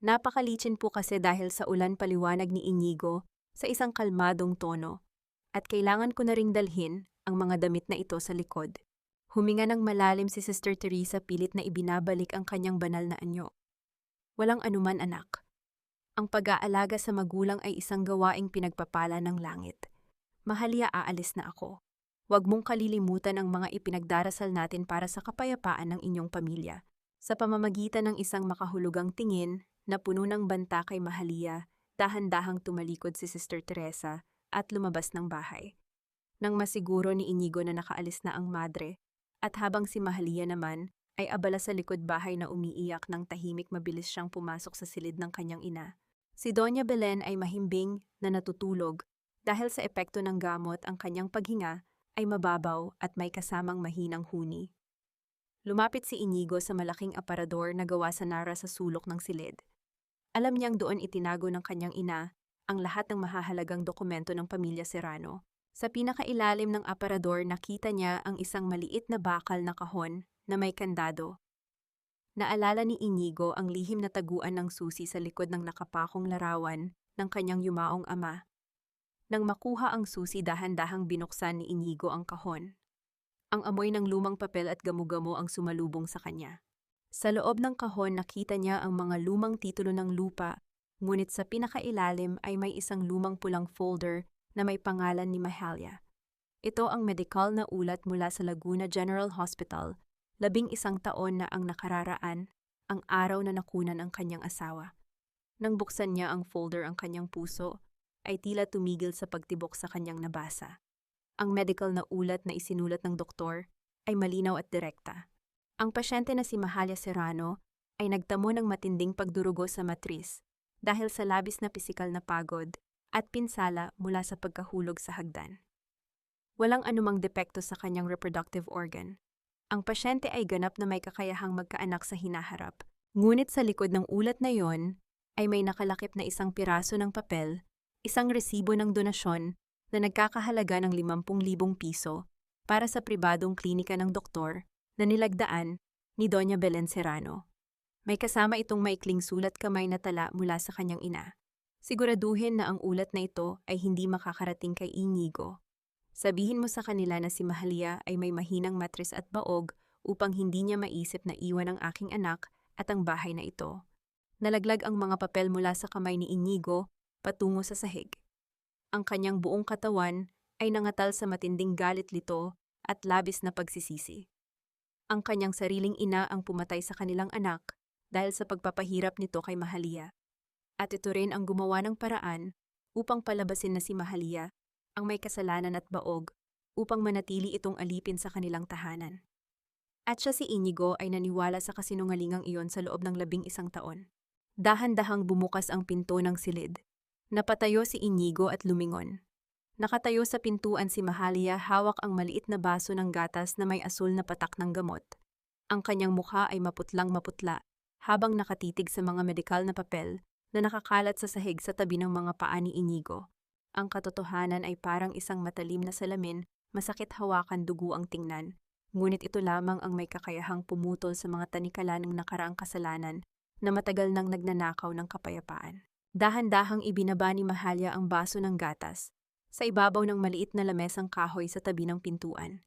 Napakalicin po kasi dahil sa ulan, paliwanag ni Inigo sa isang kalmadong tono, at kailangan ko na ring dalhin ang mga damit na ito sa likod. Huminga ng malalim si Sister Teresa, pilit na ibinabalik ang kanyang banal na anyo. Walang anuman, anak. Ang pag-aalaga sa magulang ay isang gawaing pinagpapala ng langit. Mahalia, aalis na ako. Huwag mong kalilimutan ang mga ipinagdarasal natin para sa kapayapaan ng inyong pamilya. Sa pamamagitan ng isang makahulugang tingin na puno ng banta kay Mahalia, dahan-dahang tumalikod si Sister Teresa at lumabas ng bahay. Nang masiguro ni Inigo na nakaalis na ang madre, at habang si Mahalia naman ay abala sa likod bahay na umiiyak, ng tahimik, mabilis siyang pumasok sa silid ng kanyang ina. Si Doña Belen ay mahimbing na natutulog dahil sa epekto ng gamot. Ang kanyang paghinga ay mababaw at may kasamang mahinang huni. Lumapit si Inigo sa malaking aparador na gawa sa nara sa sulok ng silid. Alam niyang doon itinago ng kanyang ina ang lahat ng mahahalagang dokumento ng pamilya Serrano. Sa pinakailalim ng aparador, nakita niya ang isang maliit na bakal na kahon na may kandado. Naalala ni Inigo ang lihim na taguan ng susi sa likod ng nakapakong larawan ng kanyang yumaong ama. Nang makuha ang susi, dahan-dahang binuksan ni Inigo ang kahon. Ang amoy ng lumang papel at gamo-gamo ang sumalubong sa kanya. Sa loob ng kahon, nakita niya ang mga lumang titulo ng lupa, ngunit sa pinakailalim ay may isang lumang pulang folder na may pangalan ni Mahalia. Ito ang medikal na ulat mula sa Laguna General Hospital 11 taon na ang nakararaan, ang araw na nakunan ang kanyang asawa. Nang buksan niya ang folder ang kanyang puso, ay tila tumigil sa pagtibok sa kanyang nabasa. Ang medical na ulat na isinulat ng doktor ay malinaw at direkta. Ang pasyente na si Mahalia Serrano ay nagtamo ng matinding pagdurugo sa matris dahil sa labis na pisikal na pagod at pinsala mula sa pagkahulog sa hagdan. Walang anumang depekto sa kanyang reproductive organ. Ang pasyente ay ganap na may kakayahang magkaanak sa hinaharap. Ngunit sa likod ng ulat na yon ay may nakalakip na isang piraso ng papel, isang resibo ng donasyon na nagkakahalaga ng 50,000 piso para sa pribadong klinika ng doktor na nilagdaan ni Doña Belen Serrano. May kasama itong maikling sulat kamay na tala mula sa kanyang ina. Siguraduhin na ang ulat na ito ay hindi makakarating kay Inigo. Sabihin mo sa kanila na si Mahalia ay may mahinang matris at baog upang hindi niya maisip na iwan ang aking anak at ang bahay na ito. Nalaglag ang mga papel mula sa kamay ni Inigo patungo sa sahig. Ang kanyang buong katawan ay nangatal sa matinding galit lito at labis na pagsisisi. Ang kanyang sariling ina ang pumatay sa kanilang anak dahil sa pagpapahirap nito kay Mahalia. At ito rin ang gumawa ng paraan upang palabasin na si Mahalia ang may kasalanan at baog upang manatili itong alipin sa kanilang tahanan. At siya si Inigo ay naniwala sa kasinungalingang iyon sa loob ng 11 taon. Dahan-dahang bumukas ang pinto ng silid. Napatayo si Inigo at lumingon. Nakatayo sa pintuan si Mahalia, hawak ang maliit na baso ng gatas na may asul na patak ng gamot. Ang kanyang mukha ay maputlang maputla, habang nakatitig sa mga medikal na papel na nakakalat sa sahig sa tabi ng mga paa ni Inigo. Ang katotohanan ay parang isang matalim na salamin, masakit hawakan, dugo ang tingnan. Ngunit ito lamang ang may kakayahang pumutol sa mga tanikala ng nakaraang kasalanan na matagal nang nagnanakaw ng kapayapaan. Dahan-dahang ibinaba ni Mahalia ang baso ng gatas sa ibabaw ng maliit na lamesang kahoy sa tabi ng pintuan.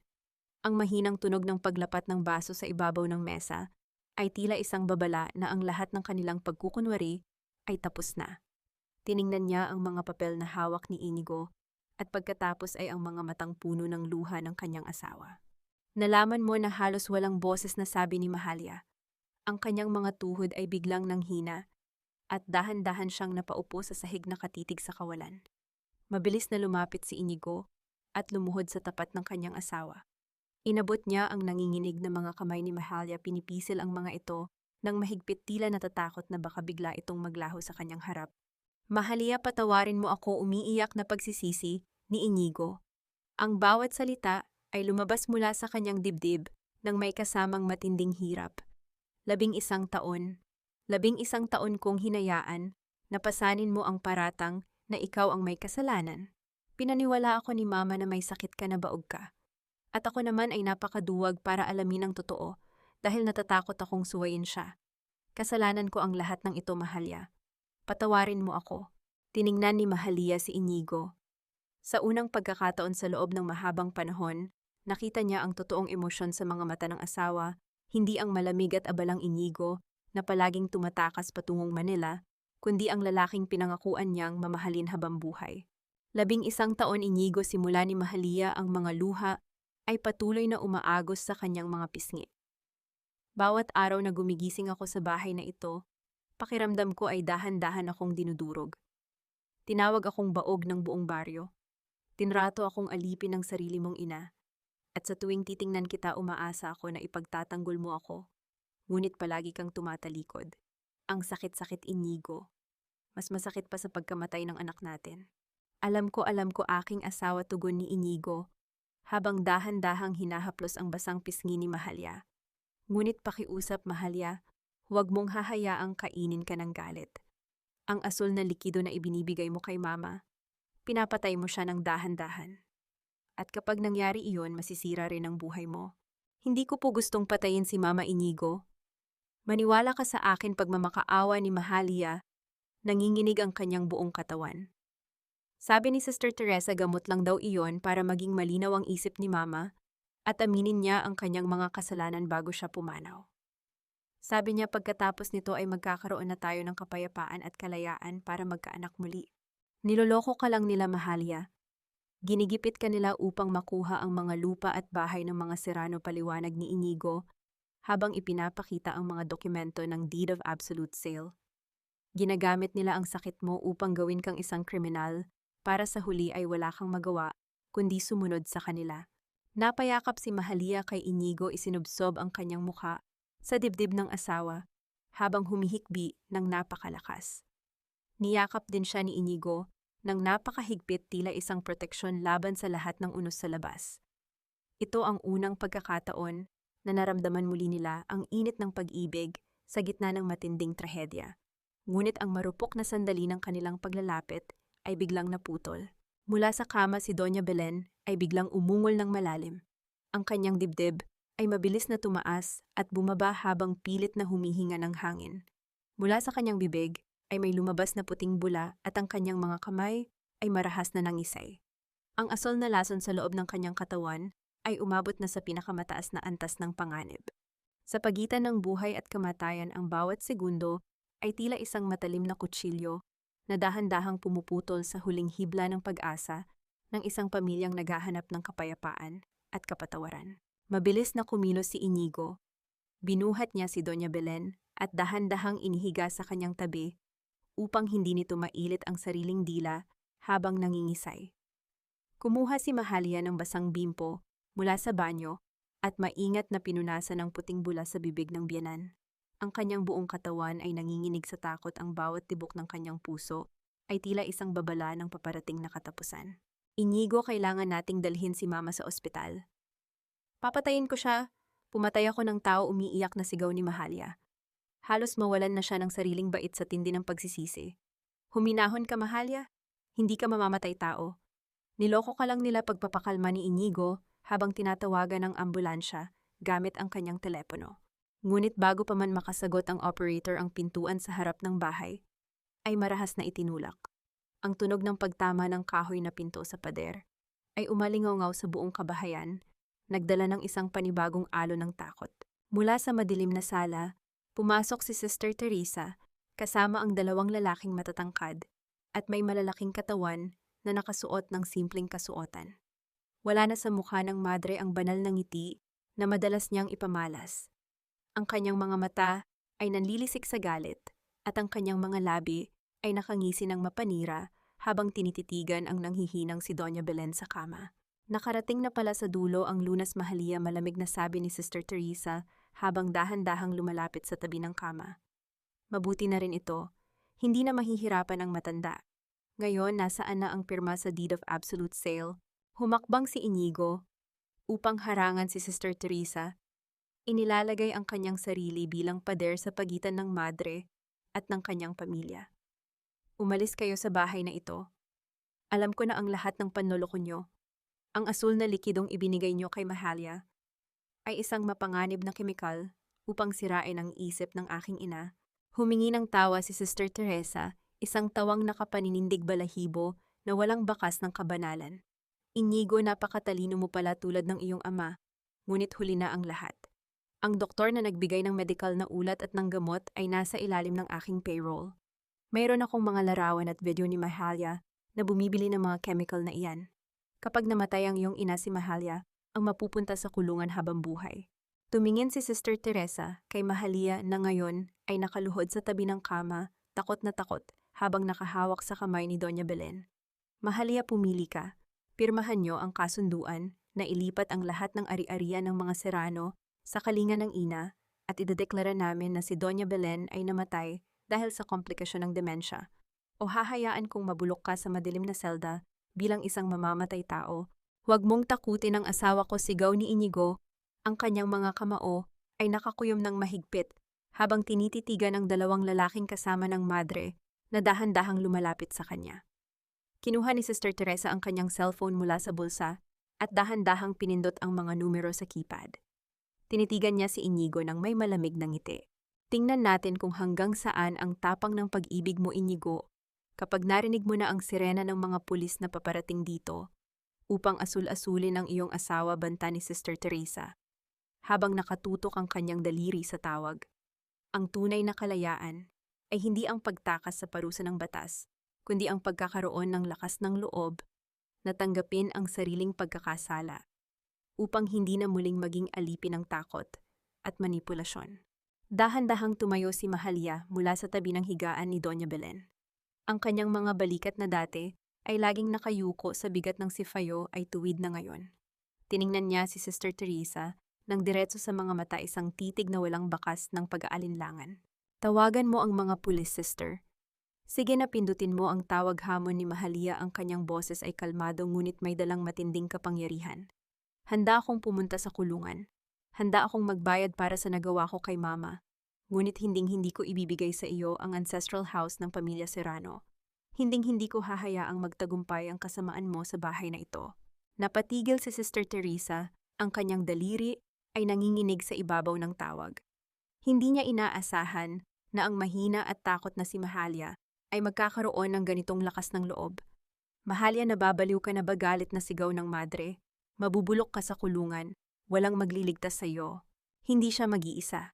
Ang mahinang tunog ng paglapat ng baso sa ibabaw ng mesa ay tila isang babala na ang lahat ng kanilang pagkukunwari ay tapos na. Tiningnan niya ang mga papel na hawak ni Inigo at pagkatapos ay ang mga matang puno ng luha ng kanyang asawa. Nalaman mo na halos walang boses na sabi ni Mahalia. Ang kanyang mga tuhod ay biglang nanghina at dahan-dahan siyang napaupo sa sahig na katitig sa kawalan. Mabilis na lumapit si Inigo at lumuhod sa tapat ng kanyang asawa. Inabot niya ang nanginginig na mga kamay ni Mahalia, pinipisil ang mga ito nang mahigpit, tila natatakot na baka bigla itong maglaho sa kanyang harap. Mahalia, patawarin mo ako, umiiyak na pagsisisi ni Inigo. Ang bawat salita ay lumabas mula sa kanyang dibdib nang may kasamang matinding hirap. 11 taon. 11 taon kong hinayaan na pasanin mo ang paratang na ikaw ang may kasalanan. Pinaniwala ako ni Mama na may sakit ka na baog ka. At ako naman ay napakaduwag para alamin ang totoo dahil natatakot akong suwayin siya. Kasalanan ko ang lahat ng ito, Mahalia. Patawarin mo ako. Tiningnan ni Mahalia si Inigo. Sa unang pagkakataon sa loob ng mahabang panahon, nakita niya ang totoong emosyon sa mga mata ng asawa, hindi ang malamig at abalang Inigo na palaging tumatakas patungong Manila, kundi ang lalaking pinangakuan niyang mamahalin habang buhay. 11 taon, Inigo, simula ni Mahalia, ang mga luha ay patuloy na umaagos sa kanyang mga pisngi. Bawat araw na gumigising ako sa bahay na ito, pakiramdam ko ay dahan-dahan akong dinudurog. Tinawag akong baog ng buong baryo. Tinrato akong alipin ng sarili mong ina. At sa tuwing titingnan kita, umaasa ako na ipagtatanggol mo ako. Ngunit palagi kang tumatalikod. Ang sakit-sakit, Inigo. Mas masakit pa sa pagkamatay ng anak natin. Alam ko aking asawa, tugon ni Inigo, habang dahan-dahang hinahaplos ang basang pisngi ni Mahalia. Ngunit pakiusap, Mahalia, huwag mong hahayaang kainin ka ng galit. Ang asul na likido na ibinibigay mo kay Mama, pinapatay mo siya ng dahan-dahan. At kapag nangyari iyon, masisira rin ang buhay mo. Hindi ko po gustong patayin si Mama, Inigo. Maniwala ka sa akin, pagmamakaawa ni Mahalia, nanginginig ang kanyang buong katawan. Sabi ni Sister Teresa, gamot lang daw iyon para maging malinaw ang isip ni Mama at aminin niya ang kanyang mga kasalanan bago siya pumanaw. Sabi niya pagkatapos nito ay magkakaroon na tayo ng kapayapaan at kalayaan para magkaanak muli. Niloloko ka lang nila, Mahalia. Ginigipit ka nila upang makuha ang mga lupa at bahay ng mga Serrano, paliwanag ni Inigo habang ipinapakita ang mga dokumento ng Deed of Absolute Sale. Ginagamit nila ang sakit mo upang gawin kang isang kriminal para sa huli ay wala kang magawa kundi sumunod sa kanila. Napayakap si Mahalia kay Inigo, isinubsob ang kanyang mukha sa dibdib ng asawa habang humihikbi ng napakalakas. Niyakap din siya ni Inigo ng napakahigpit, tila isang proteksyon laban sa lahat ng unos sa labas. Ito ang unang pagkakataon na naramdaman muli nila ang init ng pag-ibig sa gitna ng matinding trahedya. Ngunit ang marupok na sandali ng kanilang paglalapit ay biglang naputol. Mula sa kama, si Doña Belen ay biglang umungol ng malalim. Ang kanyang dibdib ay mabilis na tumaas at bumaba habang pilit na humihinga ng hangin. Mula sa kanyang bibig ay may lumabas na puting bula at ang kanyang mga kamay ay marahas na nangisay. Ang asol na lason sa loob ng kanyang katawan ay umabot na sa pinakamataas na antas ng panganib. Sa pagitan ng buhay at kamatayan, ang bawat segundo ay tila isang matalim na kutsilyo na dahan-dahang pumuputol sa huling hibla ng pag-asa ng isang pamilyang naghahanap ng kapayapaan at kapatawaran. Mabilis na kumilos si Inigo. Binuhat niya si Doña Belen at dahan-dahang inihiga sa kanyang tabi upang hindi nito mailit ang sariling dila habang nangingisay. Kumuha si Mahalia ng basang bimpo mula sa banyo at maingat na pinunasan ng puting bula sa bibig ng biyenan. Ang kanyang buong katawan ay nanginginig sa takot, ang bawat tibok ng kanyang puso ay tila isang babala ng paparating na katapusan. Inigo, kailangan nating dalhin si Mama sa ospital. Papatayin ko siya. Pumatay ako ng tao, umiiyak na sigaw ni Mahalia. Halos mawalan na siya ng sariling bait sa tindi ng pagsisisi. Huminahon ka, Mahalia. Hindi ka mamamatay tao. Niloko ka lang nila, pagpapakalma ni Inigo habang tinatawagan ng ambulansya gamit ang kanyang telepono. Ngunit bago pa man makasagot ang operator ang pintuan sa harap ng bahay, ay marahas na itinulak. Ang tunog ng pagtama ng kahoy na pinto sa pader ay umalingaw-ngaw sa buong kabahayan, nagdala ng isang panibagong alon ng takot. Mula sa madilim na sala, pumasok si Sister Teresa kasama ang dalawang lalaking matatangkad at may malalaking katawan na nakasuot ng simpleng kasuotan. Wala na sa mukha ng madre ang banal na ngiti na madalas niyang ipamalas. Ang kanyang mga mata ay nanlilisik sa galit at ang kanyang mga labi ay nakangisi ng mapanira habang tinititigan ang nanghihinang si Doña Belen sa kama. Nakarating na pala sa dulo ang Lunas, Mahalia, malamig na sabi ni Sister Teresa habang dahan-dahang lumalapit sa tabi ng kama. Mabuti na rin ito, hindi na mahihirapan ang matanda. Ngayon, nasaan na ang pirma sa Deed of Absolute Sale? Humakbang si Inigo upang harangan si Sister Teresa. Inilalagay ang kanyang sarili bilang pader sa pagitan ng madre at ng kanyang pamilya. Umalis kayo sa bahay na ito. Alam ko na ang lahat ng panloloko nyo. Ang asul na likidong ibinigay nyo kay Mahalia ay isang mapanganib na kemikal upang sirain ang isip ng aking ina. Humingi ng tawa si Sister Teresa, isang tawang nakapaninindig balahibo na walang bakas ng kabanalan. Inigo, napakatalino mo pala tulad ng iyong ama, ngunit huli na ang lahat. Ang doktor na nagbigay ng medikal na ulat at ng gamot ay nasa ilalim ng aking payroll. Mayroon akong mga larawan at video ni Mahalia na bumibili ng mga chemical na iyan. Kapag namatay ang iyong ina, si Mahalia ang mapupunta sa kulungan habang buhay. Tumingin si Sister Teresa kay Mahalia na ngayon ay nakaluhod sa tabi ng kama, takot na takot habang nakahawak sa kamay ni Doña Belen. Mahalia, pumili ka. Pirmahan niyo ang kasunduan na ilipat ang lahat ng ari-arian ng mga Serrano sa kalinga ng ina at idedeklara namin na si Doña Belen ay namatay dahil sa komplikasyon ng demensya. O hahayaan kong mabulok ka sa madilim na selda bilang isang mamamatay tao. Huwag mong takutin ang asawa ko, sigaw ni Inigo. Ang kanyang mga kamao ay nakakuyom ng mahigpit habang tinititigan ang dalawang lalaking kasama ng madre na dahan-dahang lumalapit sa kanya. Kinuha ni Sister Teresa ang kanyang cellphone mula sa bulsa at dahan-dahang pinindot ang mga numero sa keypad. Tinitigan niya si Inigo ng may malamig na ngiti. Tingnan natin kung hanggang saan ang tapang ng pag-ibig mo, Inigo, kapag narinig mo na ang sirena ng mga pulis na paparating dito upang asul-asulin ang iyong asawa, banta ni Sister Teresa. Habang nakatutok ang kanyang daliri sa tawag, ang tunay na kalayaan ay hindi ang pagtakas sa parusa ng batas, kundi ang pagkakaroon ng lakas ng loob na tanggapin ang sariling pagkakasala upang hindi na muling maging alipin ng takot at manipulasyon. Dahan-dahang tumayo si Mahalia mula sa tabi ng higaan ni Doña Belen. Ang kanyang mga balikat na dati ay laging nakayuko sa bigat ng sipayo ay tuwid na ngayon. Tiningnan niya si Sister Teresa nang diretso sa mga mata, isang titig na walang bakas ng pag-aalinlangan. Tawagan mo ang mga pulis, sister. Sige na, pindutin mo ang tawag hamon ni Mahalia. Ang kanyang boses ay kalmado ngunit may dalang matinding kapangyarihan. Handa akong pumunta sa kulungan. Handa akong magbayad para sa nagawa ko kay Mama. Ngunit hinding-hindi ko ibibigay sa iyo ang ancestral house ng pamilya Serrano. Hinding-hindi ko hahayaang magtagumpay ang kasamaan mo sa bahay na ito. Napatigil si Sister Teresa, ang kanyang daliri ay nanginginig sa ibabaw ng tawag. Hindi niya inaasahan na ang mahina at takot na si Mahalia ay magkakaroon ng ganitong lakas ng loob. Mahalia, nababaliw ka na ba? Galit na sigaw ng madre. Mabubulok ka sa kulungan. Walang magliligtas sa iyo. Hindi siya mag-iisa.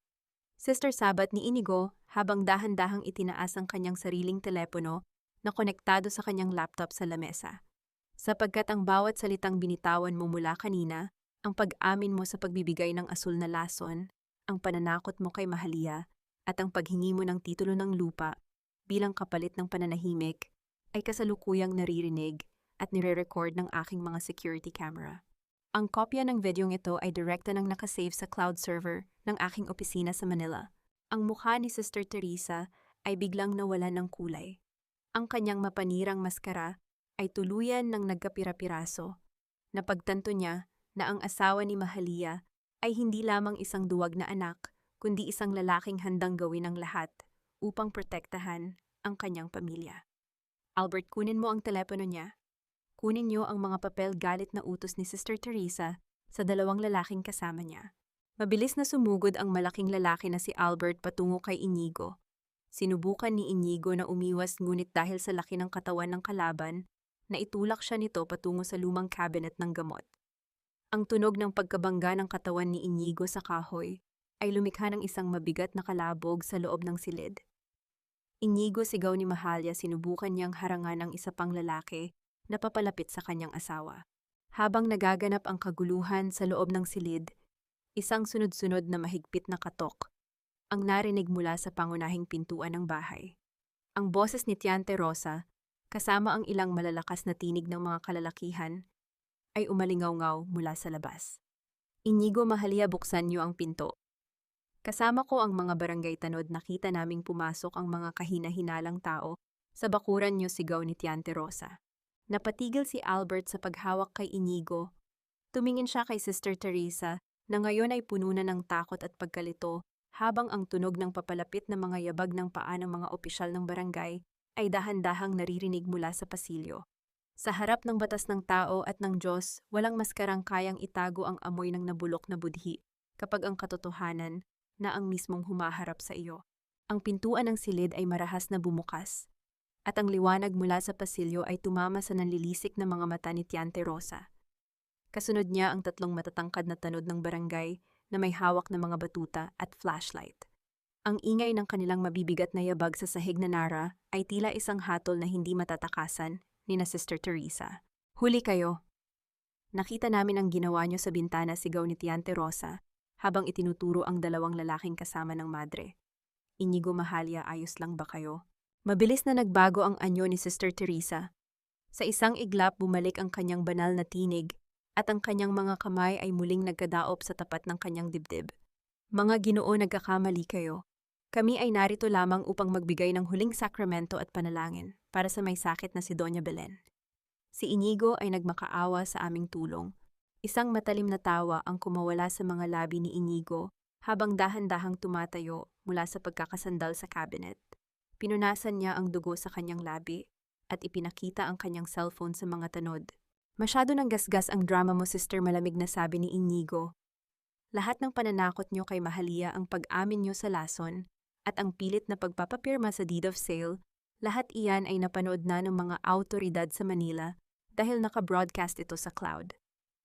Sister, sabat ni Inigo habang dahan-dahang itinaas ang kanyang sariling telepono na konektado sa kanyang laptop sa lamesa. Sapagkat ang bawat salitang binitawan mo mula kanina, ang pag-amin mo sa pagbibigay ng asul na lason, ang pananakot mo kay Mahalia, at ang paghingi mo ng titulo ng lupa bilang kapalit ng pananahimik, ay kasalukuyang naririnig at nire-record ng aking mga security camera. Ang kopya ng videong ito ay direkta nang nakasave sa cloud server ng aking opisina sa Manila. Ang mukha ni Sister Teresa ay biglang nawalan ng kulay. Ang kanyang mapanirang maskara ay tuluyan ng nagkapira-piraso. Napagtanto niya na ang asawa ni Mahalia ay hindi lamang isang duwag na anak, kundi isang lalaking handang gawin ang lahat upang protektahan ang kanyang pamilya. Albert, kunin mo ang telepono niya. Kunin niyo ang mga papel. Galit na utos ni Sister Teresa sa dalawang lalaking kasama niya. Mabilis na sumugod ang malaking lalaki na si Albert patungo kay Inigo. Sinubukan ni Inigo na umiwas ngunit dahil sa laki ng katawan ng kalaban, naitulak siya nito patungo sa lumang cabinet ng gamot. Ang tunog ng pagkabangga ng katawan ni Inigo sa kahoy ay lumikha ng isang mabigat na kalabog sa loob ng silid. Inigo, sigaw ni Mahalia, sinubukan niyang harangan ang isa pang lalaki na papalapit sa kanyang asawa. Habang nagaganap ang kaguluhan sa loob ng silid, isang sunod-sunod na mahigpit na katok ang narinig mula sa pangunahing pintuan ng bahay. Ang boses ni Tiante Rosa, kasama ang ilang malalakas na tinig ng mga kalalakihan, ay umalingaw-ngaw mula sa labas. Inigo, Mahalia, buksan niyo ang pinto. Kasama ko ang mga barangay tanod, nakita naming pumasok ang mga kahina-hinalang tao sa bakuran niyo, sigaw ni Tiante Rosa. Napatigil si Albert sa paghawak kay Inigo. Tumingin siya kay Sister Teresa na ngayon ay puno na ng takot at pagkalito habang ang tunog ng papalapit na mga yabag ng paa ng mga opisyal ng barangay ay dahan-dahang naririnig mula sa pasilyo. Sa harap ng batas ng tao at ng Diyos, walang maskarang kayang itago ang amoy ng nabulok na budhi kapag ang katotohanan na ang mismong humaharap sa iyo. Ang pintuan ng silid ay marahas na bumukas, at ang liwanag mula sa pasilyo ay tumama sa nanlilisik na mga mata ni Tiante Rosa. Kasunod niya ang tatlong matatangkad na tanod ng barangay na may hawak na mga batuta at flashlight. Ang ingay ng kanilang mabibigat na yabag sa sahig na nara ay tila isang hatol na hindi matatakasan ni na Sister Teresa. Huli kayo! Nakita namin ang ginawa niyo sa bintana, sigaw ni Tiante Rosa habang itinuturo ang dalawang lalaking kasama ng madre. Inigo, Mahalia, ayos lang ba kayo? Mabilis na nagbago ang anyo ni Sister Teresa. Sa isang iglap, bumalik ang kanyang banal na tinig at ang kanyang mga kamay ay muling nagkadaop sa tapat ng kanyang dibdib. Mga Ginoo, nagkakamali kayo. Kami ay narito lamang upang magbigay ng huling sakramento at panalangin para sa may sakit na si Doña Belen. Si Inigo ay nagmakaawa sa aming tulong. Isang matalim na tawa ang kumawala sa mga labi ni Inigo habang dahan-dahang tumatayo mula sa pagkakasandal sa cabinet. Pinunasan niya ang dugo sa kanyang labi at ipinakita ang kanyang cellphone sa mga tanod. Masyado nang gasgas ang drama mo, sister, malamig na sabi ni Inigo. Lahat ng pananakot niyo kay Mahalia, ang pag-amin niyo sa lason, at ang pilit na pagpapapirma sa deed of sale, lahat iyan ay napanood na ng mga awtoridad sa Manila dahil naka-broadcast ito sa cloud.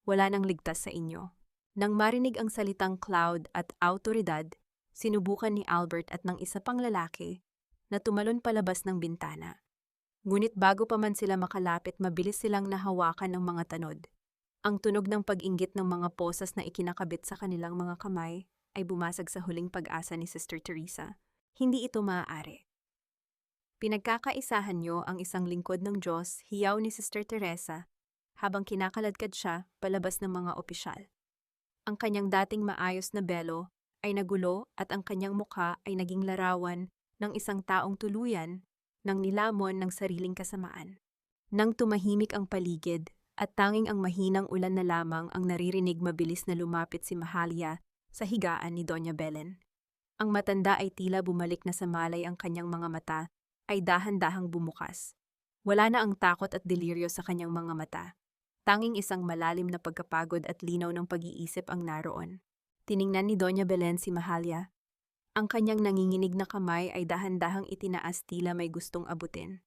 Wala nang ligtas sa inyo. Nang marinig ang salitang cloud at awtoridad, sinubukan ni Albert at ng isa pang lalaki na tumalon palabas ng bintana. Ngunit bago pa man sila makalapit, mabilis silang nahawakan ng mga tanod. Ang tunog ng pag-inggit ng mga posas na ikinakabit sa kanilang mga kamay ay bumasag sa huling pag-asa ni Sister Teresa. Hindi ito maaari. Pinagkakaisahan niyo ang isang lingkod ng Diyos, hiyaw ni Sister Teresa, habang kinakaladkad siya palabas ng mga opisyal. Ang kanyang dating maayos na belo ay nagulo at ang kanyang mukha ay naging larawan ng isang taong tuluyan ng nilamon ng sariling kasamaan. Nang tumahimik ang paligid at tanging ang mahinang ulan na lamang ang naririnig, mabilis na lumapit si Mahalia sa higaan ni Doña Belen. Ang matanda ay tila bumalik na sa malay, ang kanyang mga mata ay dahan-dahang bumukas. Wala na ang takot at deliryo sa kanyang mga mata. Tanging isang malalim na pagkapagod at linaw ng pag-iisip ang naroon. Tiningnan ni Doña Belen si Mahalia. Ang kanyang nanginginig na kamay ay dahan-dahang itinaas, tila may gustong abutin.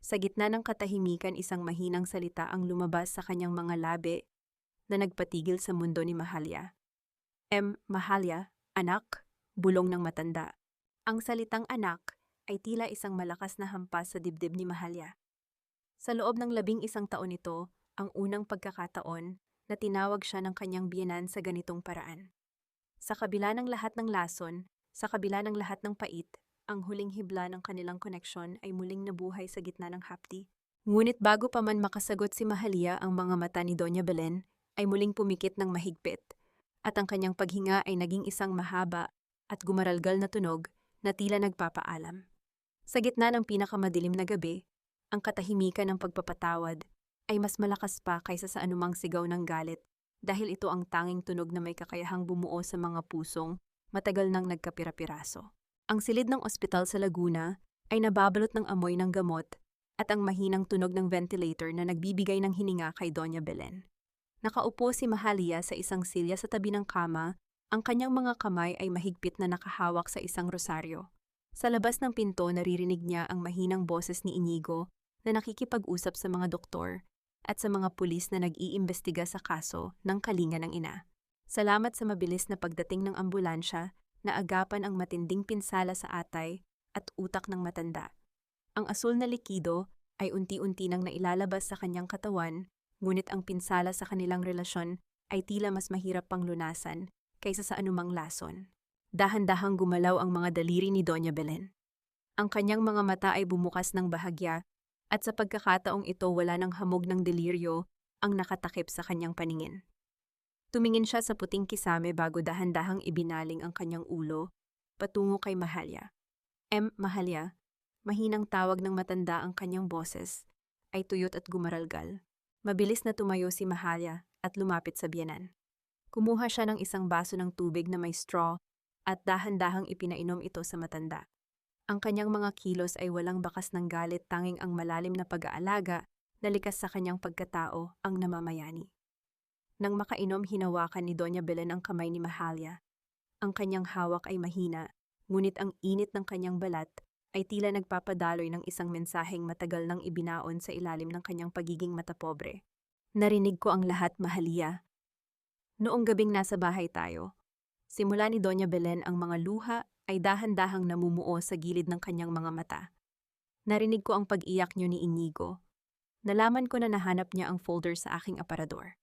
Sa gitna ng katahimikan, isang mahinang salita ang lumabas sa kanyang mga labi na nagpatigil sa mundo ni Mahalia. Mahalia, anak, bulong ng matanda. Ang salitang anak ay tila isang malakas na hampas sa dibdib ni Mahalia. Sa loob ng 11 taon ito, ang unang pagkakataon na tinawag siya ng kanyang biyenan sa ganitong paraan. Sa kabila ng lahat ng lason, sa kabila ng lahat ng pait, ang huling hibla ng kanilang koneksyon ay muling nabuhay sa gitna ng hapdi. Ngunit bago pa man makasagot si Mahalia, ang mga mata ni Doña Belen ay muling pumikit ng mahigpit, at ang kanyang paghinga ay naging isang mahaba at gumaralgal na tunog na tila nagpapaalam. Sa gitna ng pinakamadilim na gabi, ang katahimikan ng pagpapatawad ay mas malakas pa kaysa sa anumang sigaw ng galit, dahil ito ang tanging tunog na may kakayahang bumuo sa mga pusong matagal nang nagkapira-piraso. Ang silid ng ospital sa Laguna ay nababalot ng amoy ng gamot at ang mahinang tunog ng ventilator na nagbibigay ng hininga kay Doña Belen. Nakaupo si Mahalia sa isang silya sa tabi ng kama, ang kanyang mga kamay ay mahigpit na nakahawak sa isang rosaryo. Sa labas ng pinto, naririnig niya ang mahinang boses ni Inigo na nakikipag-usap sa mga doktor at sa mga pulis na nag-iimbestiga sa kaso ng kalinga ng ina. Salamat sa mabilis na pagdating ng ambulansya, na agapan ang matinding pinsala sa atay at utak ng matanda. Ang asul na likido ay unti-unti nang nailalabas sa kanyang katawan, ngunit ang pinsala sa kanilang relasyon ay tila mas mahirap pang lunasan kaysa sa anumang lason. Dahan-dahang gumalaw ang mga daliri ni Doña Belen. Ang kanyang mga mata ay bumukas ng bahagya, at sa pagkakataong ito wala ng hamog ng deliryo ang nakatakip sa kanyang paningin. Tumingin siya sa puting kisame bago dahan-dahang ibinaling ang kanyang ulo patungo kay Mahalia. Mahalia, mahinang tawag ng matanda, ang kanyang boses ay tuyot at gumaralgal. Mabilis na tumayo si Mahalia at lumapit sa biyenan. Kumuha siya ng isang baso ng tubig na may straw at dahan-dahang ipinainom ito sa matanda. Ang kanyang mga kilos ay walang bakas ng galit, tanging ang malalim na pag-aalaga na likas sa kanyang pagkatao ang namamayani. Nang makainom, hinawakan ni Doña Belen ang kamay ni Mahalia. Ang kanyang hawak ay mahina, ngunit ang init ng kanyang balat ay tila nagpapadaloy ng isang mensaheng matagal nang ibinaon sa ilalim ng kanyang pagiging matapobre. Narinig ko ang lahat, Mahalia. Noong gabing nasa bahay tayo, simula ni Doña Belen, ang mga luha ay dahan-dahang namumuo sa gilid ng kanyang mga mata. Narinig ko ang pag-iyak niyo ni Inigo. Nalaman ko na nahanap niya ang folder sa aking aparador.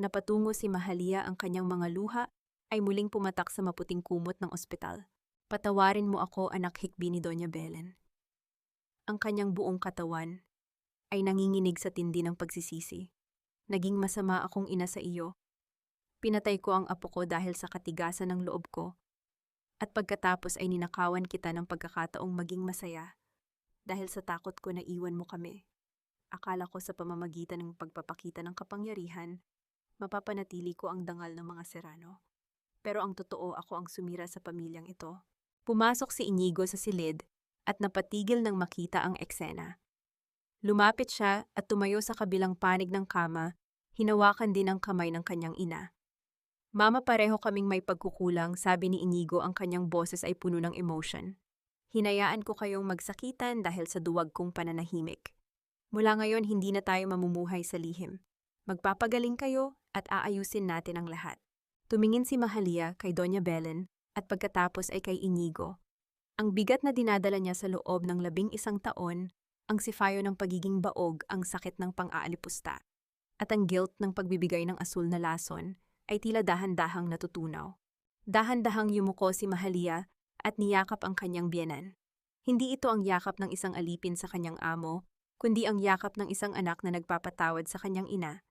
Napatungo si Mahalia, ang kanyang mga luha ay muling pumatak sa maputing kumot ng ospital. Patawarin mo ako, anak, hikbi ni Doña Belen. Ang kanyang buong katawan ay nanginginig sa tindi ng pagsisisi. Naging masama akong ina sa iyo. Pinatay ko ang apo ko dahil sa katigasan ng loob ko. At pagkatapos ay ninakawan kita ng pagkakataong maging masaya dahil sa takot ko na iwan mo kami. Akala ko sa pamamagitan ng pagpapakita ng kapangyarihan, mapapanatili ko ang dangal ng mga Serrano. Pero ang totoo, ako ang sumira sa pamilyang ito. Pumasok si Inigo sa silid at napatigil nang makita ang eksena. Lumapit siya at tumayo sa kabilang panig ng kama, hinawakan din ang kamay ng kanyang ina. Mama, pareho kaming may pagkukulang, sabi ni Inigo, ang kanyang boses ay puno ng emotion. Hinayaan ko kayong magsakitan dahil sa duwag kong pananahimik. Mula ngayon, hindi na tayo mamumuhay sa lihim. Magpapagaling kayo at aayusin natin ang lahat. Tumingin si Mahalia kay Doña Belen at pagkatapos ay kay Inigo. Ang bigat na dinadala niya sa loob ng 11 taon, ang sifayo ng pagiging baog, ang sakit ng pang-aalipusta, at ang guilt ng pagbibigay ng asul na lason ay tila dahan-dahang natutunaw. Dahan-dahang yumuko si Mahalia at niyakap ang kanyang biyenan. Hindi ito ang yakap ng isang alipin sa kanyang amo, kundi ang yakap ng isang anak na nagpapatawad sa kanyang ina.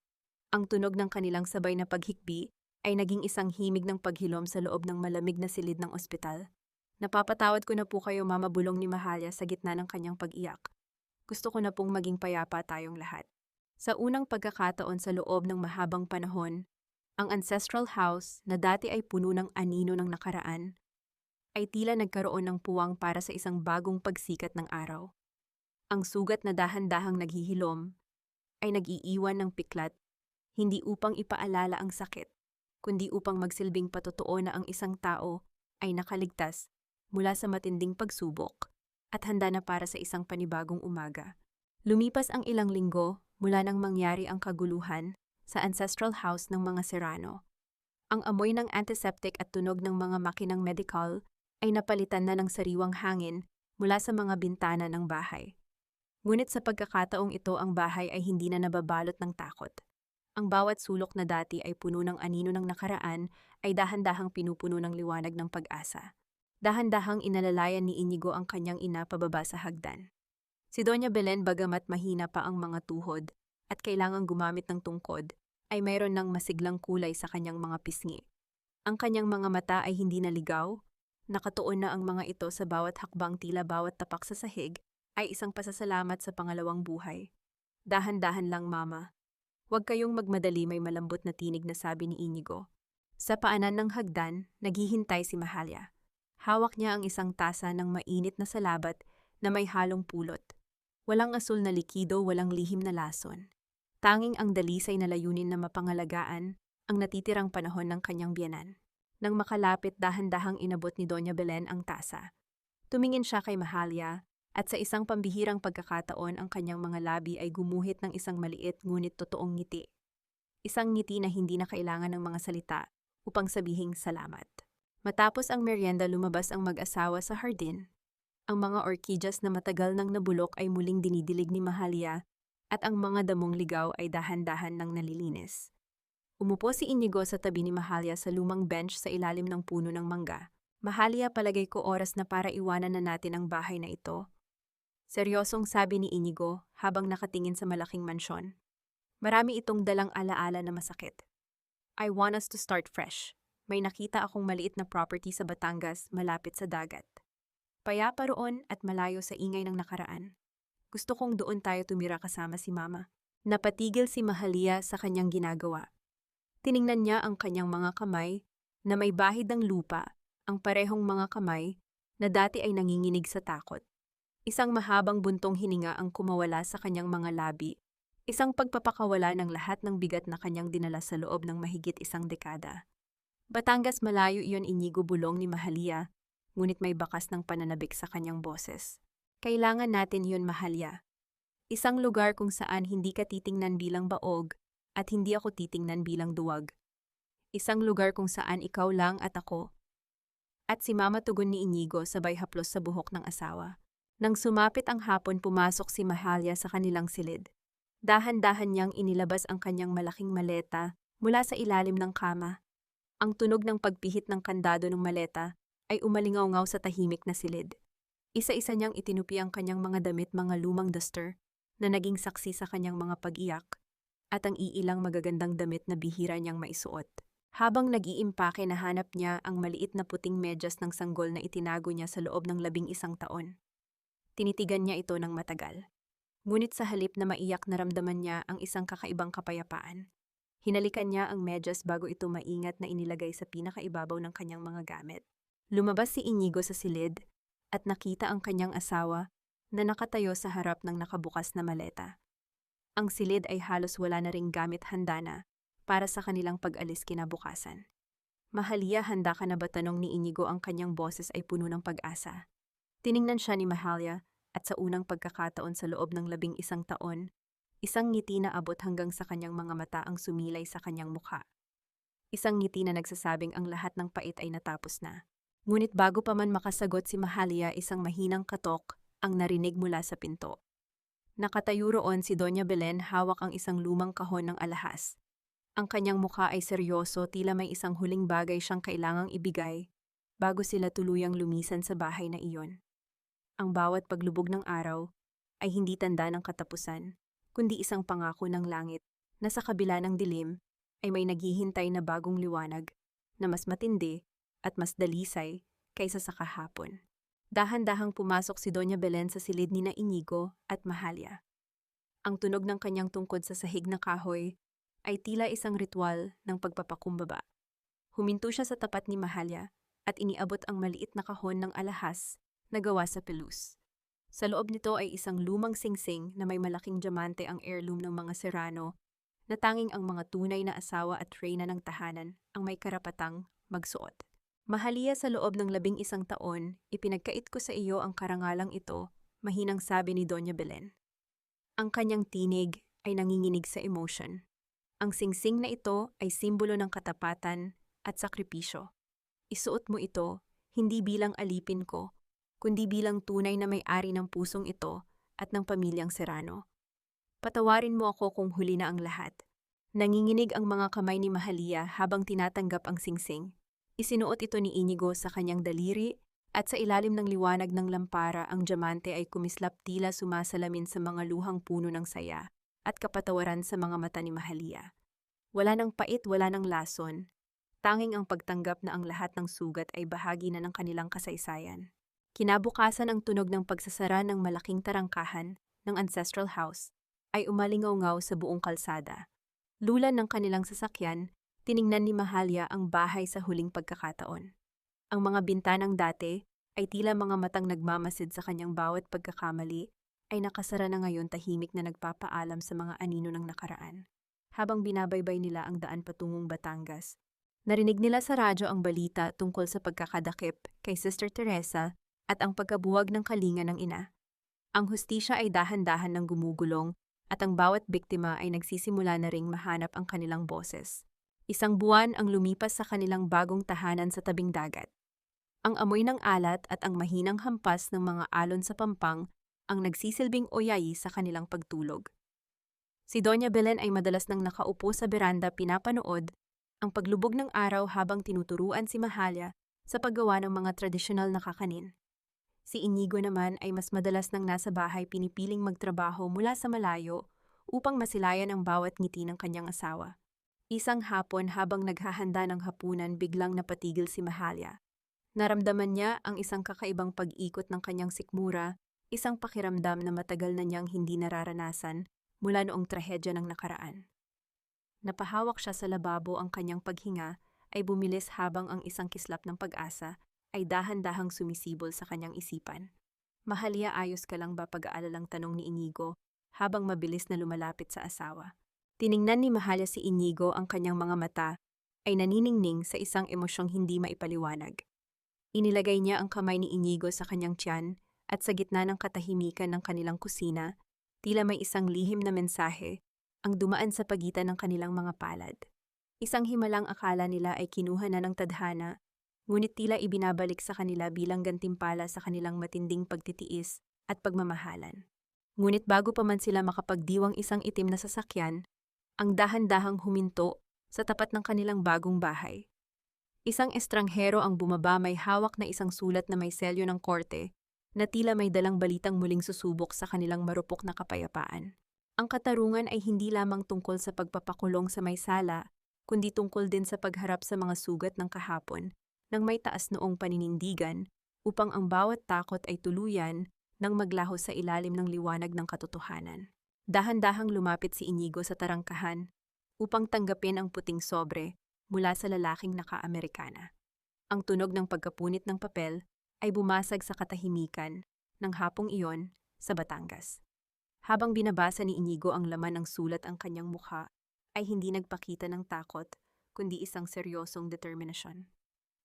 Ang tunog ng kanilang sabay na paghikbi ay naging isang himig ng paghilom sa loob ng malamig na silid ng ospital. Napapatawad ko na po kayo, Mama, bulong ni Mahalia sa gitna ng kanyang pag-iyak. Gusto ko na pong maging payapa tayong lahat. Sa unang pagkakataon sa loob ng mahabang panahon, ang ancestral house na dati ay puno ng anino ng nakaraan, ay tila nagkaroon ng puwang para sa isang bagong pagsikat ng araw. Ang sugat na dahan-dahang naghihilom ay nag-iiwan ng piklat, hindi upang ipaalala ang sakit, kundi upang magsilbing patotoo na ang isang tao ay nakaligtas mula sa matinding pagsubok at handa na para sa isang panibagong umaga. Lumipas ang ilang linggo mula nang mangyari ang kaguluhan sa ancestral house ng mga Serrano. Ang amoy ng antiseptic at tunog ng mga makinang medical ay napalitan na ng sariwang hangin mula sa mga bintana ng bahay. Ngunit sa pagkakataong ito, ang bahay ay hindi na nababalot ng takot. Ang bawat sulok na dati ay puno ng anino ng nakaraan ay dahan-dahang pinupuno ng liwanag ng pag-asa. Dahan-dahang inalalayan ni Inigo ang kanyang ina pababa sa hagdan. Si Doña Belen, bagamat mahina pa ang mga tuhod at kailangang gumamit ng tungkod, ay mayroon ng masiglang kulay sa kanyang mga pisngi. Ang kanyang mga mata ay hindi naligaw, nakatuon na ang mga ito sa bawat hakbang, tila bawat tapak sa sahig ay isang pasasalamat sa pangalawang buhay. Dahan-dahan lang, Mama. Huwag kayong magmadali, may malambot na tinig na sabi ni Inigo. Sa paanan ng hagdan, naghihintay si Mahalia. Hawak niya ang isang tasa ng mainit na salabat na may halong pulot. Walang asul na likido, walang lihim na lason. Tanging ang dalisay na layunin na mapangalagaan ang natitirang panahon ng kanyang biyenan. Nang makalapit, dahan-dahang inabot ni Doña Belen ang tasa. Tumingin siya kay Mahalia at sa isang pambihirang pagkakataon ang kanyang mga labi ay gumuhit ng isang maliit ngunit totoong ngiti. Isang ngiti na hindi na kailangan ng mga salita upang sabihing salamat. Matapos ang merienda, lumabas ang mag-asawa sa hardin. Ang mga orchidyas na matagal nang nabulok ay muling dinidilig ni Mahalia at ang mga damong ligaw ay dahan-dahan nang nalilinis. Umupo si Inigo sa tabi ni Mahalia sa lumang bench sa ilalim ng puno ng mangga. Mahalia, palagay ko oras na para iwanan na natin ang bahay na ito. Seryosong sabi ni Inigo habang nakatingin sa malaking mansyon. Marami itong dalang alaala na masakit. I want us to start fresh. May nakita akong maliit na property sa Batangas malapit sa dagat. Payapa roon at malayo sa ingay ng nakaraan. Gusto kong doon tayo tumira kasama si Mama. Napatigil si Mahalia sa kanyang ginagawa. Tiningnan niya ang kanyang mga kamay na may bahid ng lupa, ang parehong mga kamay na dati ay nanginginig sa takot. Isang mahabang buntong hininga ang kumawala sa kanyang mga labi, isang pagpapakawala ng lahat ng bigat na kanyang dinala sa loob ng mahigit isang dekada. Batangas, malayo iyon, Inigo, bulong ni Mahalia, ngunit may bakas ng pananabik sa kanyang boses. Kailangan natin iyon, Mahalia. Isang lugar kung saan hindi ka titingnan bilang baog at hindi ako titingnan bilang duwag. Isang lugar kung saan ikaw lang at ako. At si Mama, tugon ni Inigo sabay haplos sa buhok ng asawa. Nang sumapit ang hapon, pumasok si Mahalia sa kanilang silid. Dahan-dahan niyang inilabas ang kanyang malaking maleta mula sa ilalim ng kama. Ang tunog ng pagpihit ng kandado ng maleta ay umalingaw-ngaw sa tahimik na silid. Isa-isa niyang itinupi ang kanyang mga damit, mga lumang duster na naging saksi sa kanyang mga pag-iyak at ang iilang magagandang damit na bihira niyang maisuot. Habang nag-iimpake, nahanap niya ang maliit na puting medyas ng sanggol na itinago niya sa loob ng 11 taon. Tinitigan niya ito ng matagal. Ngunit sa halip na maiyak, naramdaman niya ang isang kakaibang kapayapaan. Hinalikan niya ang medyas bago ito maingat na inilagay sa pinakaibabaw ng kanyang mga gamit. Lumabas si Inigo sa silid at nakita ang kanyang asawa na nakatayo sa harap ng nakabukas na maleta. Ang silid ay halos wala na ring gamit, handa na para sa kanilang pag-alis kinabukasan. Mahalia, handa ka na ba? Tanong ni Inigo. Ang kanyang boses ay puno ng pag-asa. Tiningnan siya ni Mahalia at sa unang pagkakataon sa loob ng 11 taon, isang ngiti na abot hanggang sa kanyang mga mata ang sumilay sa kanyang mukha. Isang ngiti na nagsasabing ang lahat ng pait ay natapos na. Ngunit bago pa man makasagot si Mahalia, isang mahinang katok ang narinig mula sa pinto. Nakatayo roon si Doña Belen, hawak ang isang lumang kahon ng alahas. Ang kanyang mukha ay seryoso, tila may isang huling bagay siyang kailangang ibigay bago sila tuluyang lumisan sa bahay na iyon. Ang bawat paglubog ng araw ay hindi tanda ng katapusan, kundi isang pangako ng langit na sa kabila ng dilim ay may naghihintay na bagong liwanag na mas matindi at mas dalisay kaysa sa kahapon. Dahan-dahang pumasok si Doña Belen sa silid ni na Inigo at Mahalia. Ang tunog ng kanyang tungkod sa sahig na kahoy ay tila isang ritual ng pagpapakumbaba. Huminto siya sa tapat ni Mahalia at iniabot ang maliit na kahon ng alahas na gawa sa pelus. Sa loob nito ay isang lumang singsing na may malaking diamante, ang heirloom ng mga Serrano, na tanging ang mga tunay na asawa at reyna ng tahanan ang may karapatang magsuot. Mahalia, sa loob ng 11 taon, ipinagkait ko sa iyo ang karangalang ito, mahinang sabi ni Doña Belen. Ang kanyang tinig ay nanginginig sa emotion. Ang singsing na ito ay simbolo ng katapatan at sakripisyo. Isuot mo ito hindi bilang alipin ko, kundi bilang tunay na may-ari ng pusong ito at ng pamilyang Serrano. Patawarin mo ako kung huli na ang lahat. Nanginginig ang mga kamay ni Mahalia habang tinatanggap ang singsing. Isinuot ito ni Inigo sa kanyang daliri at sa ilalim ng liwanag ng lampara ang diamante ay kumislap, tila sumasalamin sa mga luhang puno ng saya at kapatawaran sa mga mata ni Mahalia. Wala ng pait, wala ng lason. Tanging ang pagtanggap na ang lahat ng sugat ay bahagi na ng kanilang kasaysayan. Kinabukasan, ang tunog ng pagsasara ng malaking tarangkahan ng ancestral house ay umalingaw-ngaw sa buong kalsada. Lulan ng kanilang sasakyan, tiningnan ni Mahalia ang bahay sa huling pagkakataon. Ang mga bintanang dati ay tila mga matang nagmamasid sa kanyang bawat pagkakamali ay nakasara na ngayon, tahimik na nagpapaalam sa mga anino ng nakaraan. Habang binabaybay nila ang daan patungong Batangas, narinig nila sa radyo ang balita tungkol sa pagkakadakip kay Sister Teresa at ang pagkabuwag ng kalinga ng ina. Ang hustisya ay dahan-dahan ng gumugulong at ang bawat biktima ay nagsisimula na ring mahanap ang kanilang boses. 1 buwan ang lumipas sa kanilang bagong tahanan sa tabing dagat. Ang amoy ng alat at ang mahinang hampas ng mga alon sa pampang ang nagsisilbing oyayi sa kanilang pagtulog. Si Doña Belen ay madalas nang nakaupo sa beranda pinapanood ang paglubog ng araw habang tinuturuan si Mahalia sa paggawa ng mga tradisyonal na kakanin. Si Inigo naman ay mas madalas nang nasa bahay, pinipiling magtrabaho mula sa malayo upang masilayan ang bawat ngiti ng kanyang asawa. Isang hapon, habang naghahanda ng hapunan, biglang napatigil si Mahalia. Naramdaman niya ang isang kakaibang pag-ikot ng kanyang sikmura, isang pakiramdam na matagal na niyang hindi nararanasan mula noong trahedya ng nakaraan. Napahawak siya sa lababo, ang kanyang paghinga ay bumilis habang ang isang kislap ng pag-asa ay dahan-dahang sumisibol sa kanyang isipan. Mahalia, ayos ka lang ba? Pag-aalalang tanong ni Inigo habang mabilis na lumalapit sa asawa. Tiningnan ni Mahalia si Inigo, ang kanyang mga mata ay naniningning sa isang emosyong hindi maipaliwanag. Inilagay niya ang kamay ni Inigo sa kanyang tiyan at sa gitna ng katahimikan ng kanilang kusina, tila may isang lihim na mensahe ang dumaan sa pagitan ng kanilang mga palad. Isang himalang akala nila ay kinuha na ng tadhana, ngunit tila ibinabalik sa kanila bilang gantimpala sa kanilang matinding pagtitiis at pagmamahalan. Ngunit bago pa man sila makapagdiwang isang itim na sasakyan, ang dahan-dahang huminto sa tapat ng kanilang bagong bahay. Isang estranghero ang bumaba, may hawak na isang sulat na may selyo ng korte na tila may dalang balitang muling susubok sa kanilang marupok na kapayapaan. Ang katarungan ay hindi lamang tungkol sa pagpapakulong sa may sala, kundi tungkol din sa pagharap sa mga sugat ng kahapon ng may taas noong paninindigan upang ang bawat takot ay tuluyan nang maglaho sa ilalim ng liwanag ng katotohanan. Dahan-dahang lumapit si Inigo sa tarangkahan upang tanggapin ang puting sobre mula sa lalaking naka-Amerikana. Ang tunog ng pagkapunit ng papel ay bumasag sa katahimikan ng hapong iyon sa Batangas. Habang binabasa ni Inigo ang laman ng sulat, ang kanyang mukha ay hindi nagpakita ng takot, kundi isang seryosong determinasyon.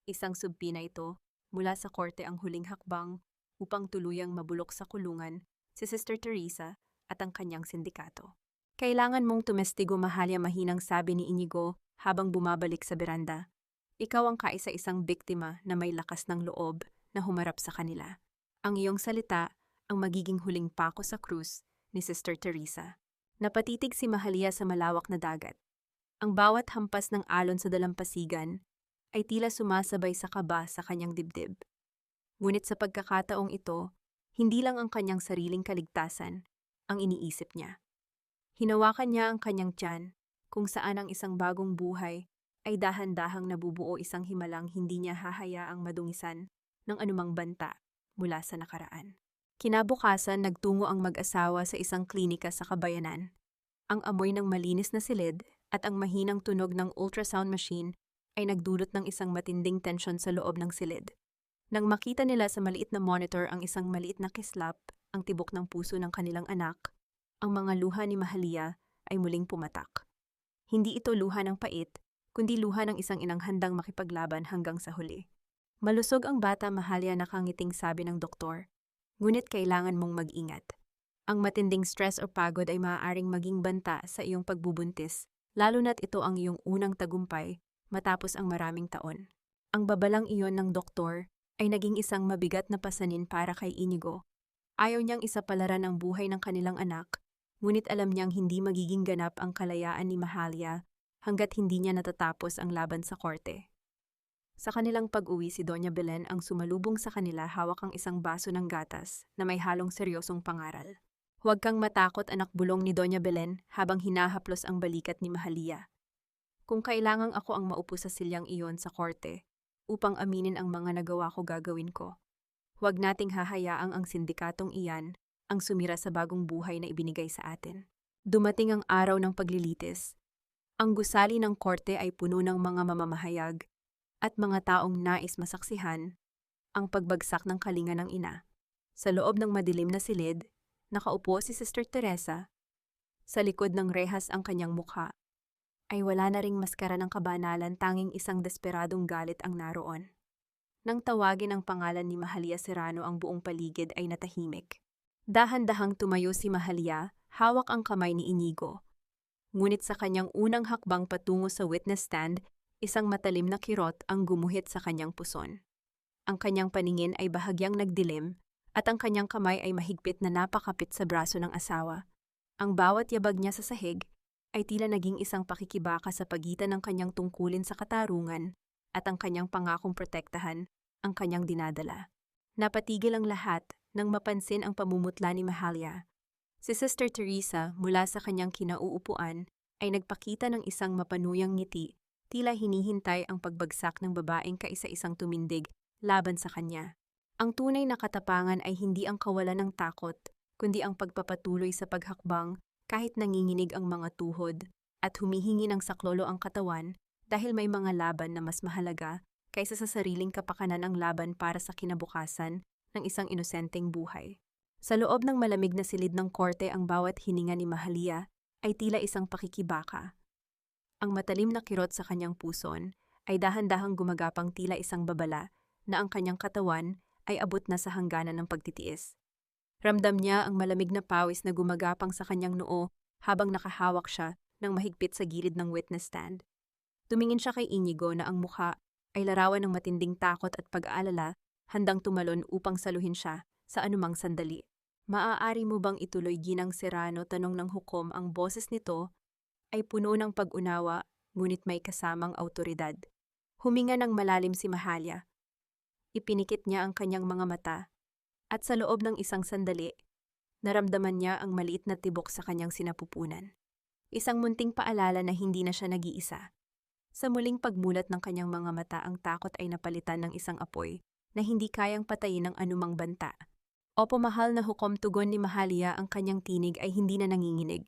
Isang subpi na ito mula sa korte, ang huling hakbang upang tuluyang mabulok sa kulungan si Sister Teresa at ang kanyang sindikato. Kailangan mong tumestigo, Mahalia, mahinang sabi ni Inigo habang bumabalik sa beranda. Ikaw ang kaisa-isang biktima na may lakas ng loob na humarap sa kanila. Ang iyong salita ang magiging huling pako sa krus ni Sister Teresa. Napatitig si Mahalia sa malawak na dagat. Ang bawat hampas ng alon sa dalampasigan ay tila sumasabay sa kaba sa kanyang dibdib. Ngunit sa pagkakataong ito, hindi lang ang kanyang sariling kaligtasan ang iniisip niya. Hinawakan niya ang kanyang tiyan, kung saan ang isang bagong buhay ay dahan-dahang nabubuo, isang himalang hindi niya hahayaang madungisan ng anumang banta mula sa nakaraan. Kinabukasan, nagtungo ang mag-asawa sa isang klinika sa Kabayanan. Ang amoy ng malinis na silid at ang mahinang tunog ng ultrasound machine ay nagdulot ng isang matinding tensyon sa loob ng silid. Nang makita nila sa maliit na monitor ang isang maliit na kislap, ang tibok ng puso ng kanilang anak, ang mga luha ni Mahalia ay muling pumatak. Hindi ito luha ng pait, kundi luha ng isang inang handang makipaglaban hanggang sa huli. Malusog ang bata, Mahalia, nakangiting sabi ng doktor. Ngunit kailangan mong mag-ingat. Ang matinding stress o pagod ay maaaring maging banta sa iyong pagbubuntis, lalo na't ito ang iyong unang tagumpay matapos ang maraming taon. Ang babalang iyon ng doktor ay naging isang mabigat na pasanin para kay Inigo. Ayaw niyang isapalaran ang buhay ng kanilang anak, ngunit alam niyang hindi magiging ganap ang kalayaan ni Mahalia hanggat hindi niya natatapos ang laban sa korte. Sa kanilang pag-uwi, si Doña Belen ang sumalubong sa kanila, hawak ang isang baso ng gatas na may halong seryosong pangaral. Huwag kang matakot, anak, bulong ni Doña Belen habang hinahaplos ang balikat ni Mahalia. Kung kailangang ako ang maupo sa silyang iyon sa korte upang aminin ang mga nagawa ko, gagawin ko. Huwag nating hahayaang ang sindikatong iyan ang sumira sa bagong buhay na ibinigay sa atin. Dumating ang araw ng paglilitis. Ang gusali ng korte ay puno ng mga mamamahayag at mga taong nais masaksihan ang pagbagsak ng kalinga ng ina. Sa loob ng madilim na silid, nakaupo si Sister Teresa. Sa likod ng rehas ang kanyang mukha ay wala na ring maskara ng kabanalan, tanging isang desperadong galit ang naroon. Nang tawagin ang pangalan ni Mahalia Serrano, ang buong paligid ay natahimik. Dahan-dahang tumayo si Mahalia, hawak ang kamay ni Inigo. Ngunit sa kanyang unang hakbang patungo sa witness stand, isang matalim na kirot ang gumuhit sa kanyang puson. Ang kanyang paningin ay bahagyang nagdilim at ang kanyang kamay ay mahigpit na napakapit sa braso ng asawa. Ang bawat yabag niya sa sahig ay tila naging isang pakikibaka sa pagitan ng kanyang tungkulin sa katarungan at ang kanyang pangakong protektahan ang kanyang dinadala. Napatigil ang lahat nang mapansin ang pamumutla ni Mahalia. Si Sister Teresa, mula sa kanyang kinauupuan, ay nagpakita ng isang mapanuyang ngiti, tila hinihintay ang pagbagsak ng babaeng kaisa-isang tumindig laban sa kanya. Ang tunay na katapangan ay hindi ang kawalan ng takot, kundi ang pagpapatuloy sa paghakbang kahit nanginginig ang mga tuhod at humihingi ng saklolo ang katawan dahil may mga laban na mas mahalaga kaysa sa sariling kapakanan, ang laban para sa kinabukasan ng isang inosenteng buhay. Sa loob ng malamig na silid ng korte, ang bawat hininga ni Mahalia ay tila isang pakikibaka. Ang matalim na kirot sa kanyang puson ay dahan-dahang gumagapang, tila isang babala na ang kanyang katawan ay abot na sa hangganan ng pagtitiis. Ramdam niya ang malamig na pawis na gumagapang sa kanyang noo habang nakahawak siya ng mahigpit sa gilid ng witness stand. Tumingin siya kay Inigo na ang mukha ay larawan ng matinding takot at pag-aalala, handang tumalon upang saluhin siya sa anumang sandali. Maaari mo bang ituloy, Ginang Serrano? Tanong ng hukom. Ang boses nito ay puno ng pag-unawa, ngunit may kasamang awtoridad. Huminga ng malalim si Mahalia. Ipinikit niya ang kanyang mga mata, at sa loob ng isang sandali, naramdaman niya ang maliit na tibok sa kanyang sinapupunan. Isang munting paalala na hindi na siya nag-iisa. Sa muling pagmulat ng kanyang mga mata, ang takot ay napalitan ng isang apoy na hindi kayang patayin ng anumang banta. Opo, mahal na hukom, tugon ni Mahalia, ang kanyang tinig ay hindi na nanginginig.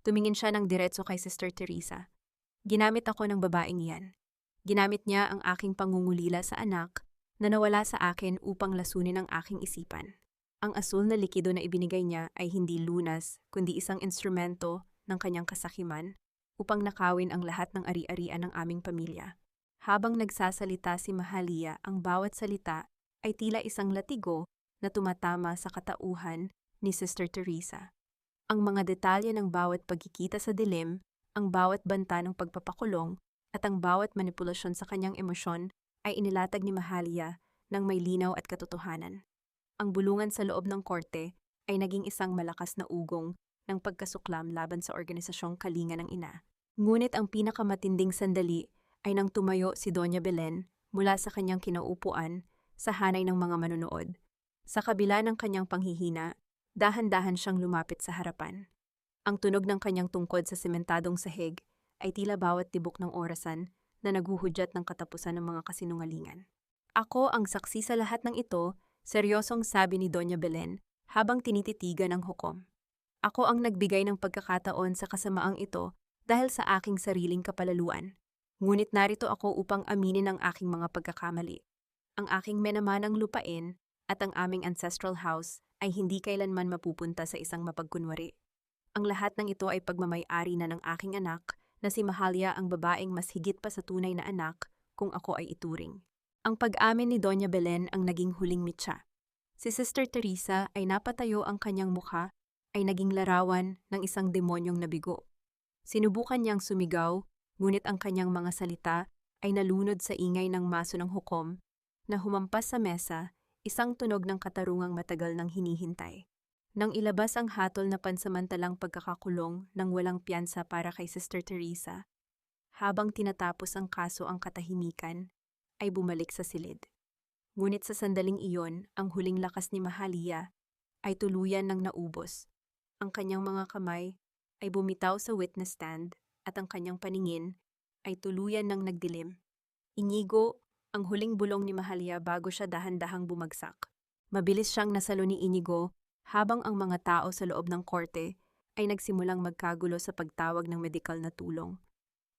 Tumingin siya ng diretso kay Sister Teresa. Ginamit ako ng babaeng iyan. Ginamit niya ang aking pangungulila sa anak na nawala sa akin upang lasunin ang aking isipan. Ang asul na likido na ibinigay niya ay hindi lunas, kundi isang instrumento ng kanyang kasakiman upang nakawin ang lahat ng ari-arian ng aming pamilya. Habang nagsasalita si Mahalia, ang bawat salita ay tila isang latigo na tumatama sa katauhan ni Sister Teresa. Ang mga detalye ng bawat pagkikita sa dilim, ang bawat banta ng pagpapakulong, at ang bawat manipulasyon sa kanyang emosyon ay inilatag ni Mahalia ng may linaw at katotohanan. Ang bulungan sa loob ng korte ay naging isang malakas na ugong ng pagkasuklam laban sa organisasyong Kalinga ng Ina. Ngunit ang pinakamatinding sandali ay nang tumayo si Doña Belen mula sa kanyang kinaupuan sa hanay ng mga manonood. Sa kabila ng kanyang panghihina, dahan-dahan siyang lumapit sa harapan. Ang tunog ng kanyang tungkod sa sementadong sahig ay tila bawat tibok ng orasan na naghuhudyat ng katapusan ng mga kasinungalingan. Ako ang saksi sa lahat ng ito, seryosong sabi ni Doña Belen habang tinititigan ang hukom. Ako ang nagbigay ng pagkakataon sa kasamaang ito dahil sa aking sariling kapalaluan. Ngunit narito ako upang aminin ang aking mga pagkakamali. Ang aking menamanang lupain at ang aming ancestral house ay hindi kailanman mapupunta sa isang mapagkunwari. Ang lahat ng ito ay pagmamay-ari na ng aking anak na si Mahalia, ang babaeng mas higit pa sa tunay na anak kung ako ay ituring. Ang pag-amin ni Doña Belen ang naging huling mitsa. Si Sister Teresa ay napatayo, ang kanyang mukha ay naging larawan ng isang demonyong nabigo. Sinubukan niyang sumigaw, ngunit ang kanyang mga salita ay nalunod sa ingay ng maso ng hukom na humampas sa mesa, isang tunog ng katarungang matagal nang hinihintay. Nang ilabas ang hatol na pansamantalang pagkakakulong ng walang piyansa para kay Sister Teresa, habang tinatapos ang kaso, ang katahimikan ay bumalik sa silid. Ngunit sa sandaling iyon, ang huling lakas ni Mahalia ay tuluyan ng naubos. Ang kanyang mga kamay ay bumitaw sa witness stand at ang kanyang paningin ay tuluyan ng nagdilim. Inigo ang huling bulong ni Mahalia bago siya dahan-dahang bumagsak. Mabilis siyang nasalo ni Inigo habang ang mga tao sa loob ng korte ay nagsimulang magkagulo sa pagtawag ng medikal na tulong.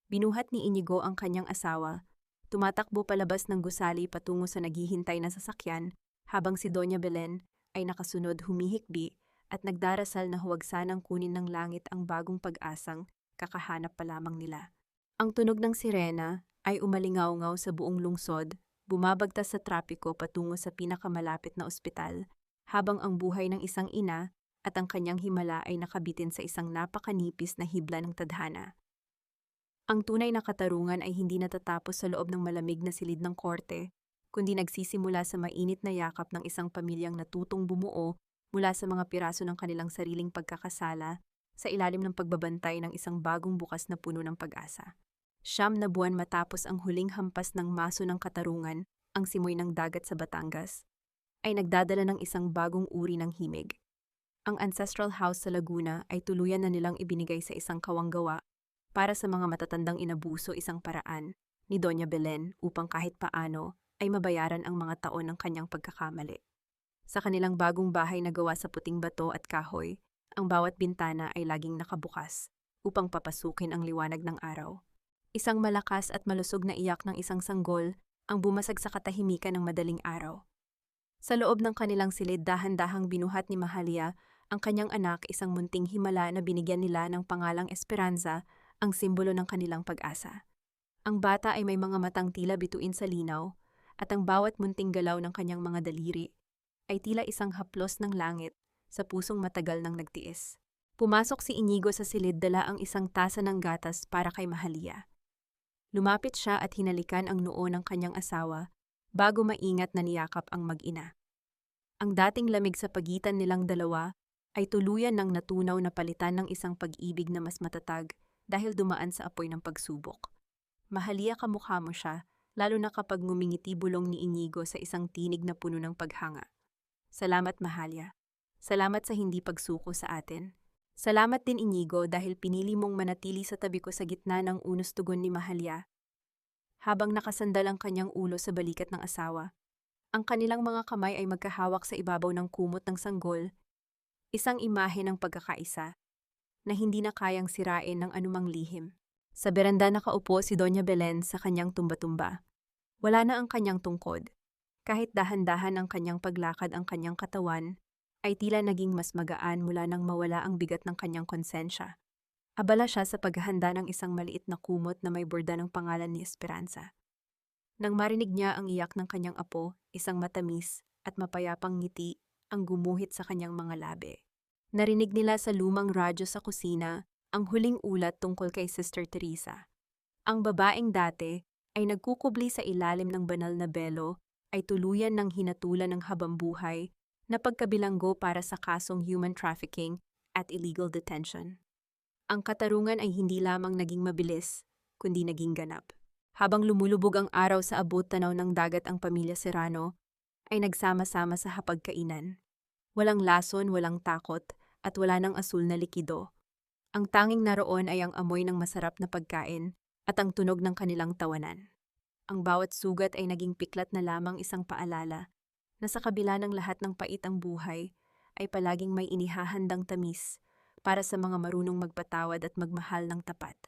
Binuhat ni Inigo ang kanyang asawa, tumatakbo palabas ng gusali patungo sa naghihintay na sasakyan habang si Doña Belen ay nakasunod, humihikbi at nagdarasal na huwag sanang kunin ng langit ang bagong pag-asang kakahanap pa lamang nila. Ang tunog ng sirena ay umalingaw-ngaw sa buong lungsod, bumabagtas sa trapiko patungo sa pinakamalapit na ospital, habang ang buhay ng isang ina at ang kanyang himala ay nakabitin sa isang napakanipis na hibla ng tadhana. Ang tunay na katarungan ay hindi natatapos sa loob ng malamig na silid ng korte, kundi nagsisimula sa mainit na yakap ng isang pamilyang natutong bumuo mula sa mga piraso ng kanilang sariling pagkakasala sa ilalim ng pagbabantay ng isang bagong bukas na puno ng pag-asa. 9 na buwan matapos ang huling hampas ng maso ng katarungan, ang simoy ng dagat sa Batangas ay nagdadala ng isang bagong uri ng himig. Ang ancestral house sa Laguna ay tuluyan na nilang ibinigay sa isang kawanggawa para sa mga matatandang inabuso, isang paraan ni Doña Belen upang kahit paano ay mabayaran ang mga taon ng kanyang pagkakamali. Sa kanilang bagong bahay na gawa sa puting bato at kahoy, ang bawat bintana ay laging nakabukas upang papasukin ang liwanag ng araw. Isang malakas at malusog na iyak ng isang sanggol ang bumasag sa katahimikan ng madaling araw. Sa loob ng kanilang silid, dahan-dahang binuhat ni Mahalia ang kanyang anak, isang munting himala na binigyan nila ng pangalang Esperanza, ang simbolo ng kanilang pag-asa. Ang bata ay may mga matang tila bituin sa linaw, at ang bawat munting galaw ng kanyang mga daliri ay tila isang haplos ng langit sa pusong matagal nang nagtiis. Pumasok si Inigo sa silid, dala ang isang tasa ng gatas para kay Mahalia. Lumapit siya at hinalikan ang noo ng kanyang asawa bago maingat na niyakap ang mag-ina. Ang dating lamig sa pagitan nilang dalawa ay tuluyan ng natunaw na palitan ng isang pag-ibig na mas matatag dahil dumaan sa apoy ng pagsubok. Mahalia, kamukha mo siya, lalo na kapag ngumingiti, bulong ni Inigo sa isang tinig na puno ng paghanga. Salamat, Mahalia. Salamat sa hindi pagsuko sa atin. Salamat din, Inigo, dahil pinili mong manatili sa tabi ko sa gitna ng unos tugon ni Mahalia. Habang nakasandal ang kanyang ulo sa balikat ng asawa, ang kanilang mga kamay ay magkahawak sa ibabaw ng kumot ng sanggol, isang imahe ng pagkakaisa na hindi na kayang sirain ng anumang lihim. Sa beranda nakaupo si Doña Belen sa kanyang tumba-tumba. Wala na ang kanyang tungkod. Kahit dahan-dahan ang kanyang paglakad, ang kanyang katawan ay tila naging mas magaan mula nang mawala ang bigat ng kanyang konsensya. Abala siya sa paghahanda ng isang maliit na kumot na may borda ng pangalan ni Esperanza. Nang marinig niya ang iyak ng kanyang apo, isang matamis at mapayapang ngiti ang gumuhit sa kanyang mga labi. Narinig nila sa lumang radyo sa kusina ang huling ulat tungkol kay Sister Teresa. Ang babaeng dati ay nagkukubli sa ilalim ng banal na belo ay tuluyan ng hinatulan ng habambuhay na pagkabilanggo para sa kasong human trafficking at illegal detention. Ang katarungan ay hindi lamang naging mabilis, kundi naging ganap. Habang lumulubog ang araw sa abot-tanaw ng dagat ang pamilya Serrano, ay nagsama-sama sa hapagkainan. Walang lason, walang takot, at wala ng asul na likido. Ang tanging naroon ay ang amoy ng masarap na pagkain at ang tunog ng kanilang tawanan. Ang bawat sugat ay naging piklat na lamang isang paalala na sa kabila ng lahat ng pait ang buhay, ay palaging may inihahandang tamis para sa mga marunong magpatawad at magmahal ng tapat.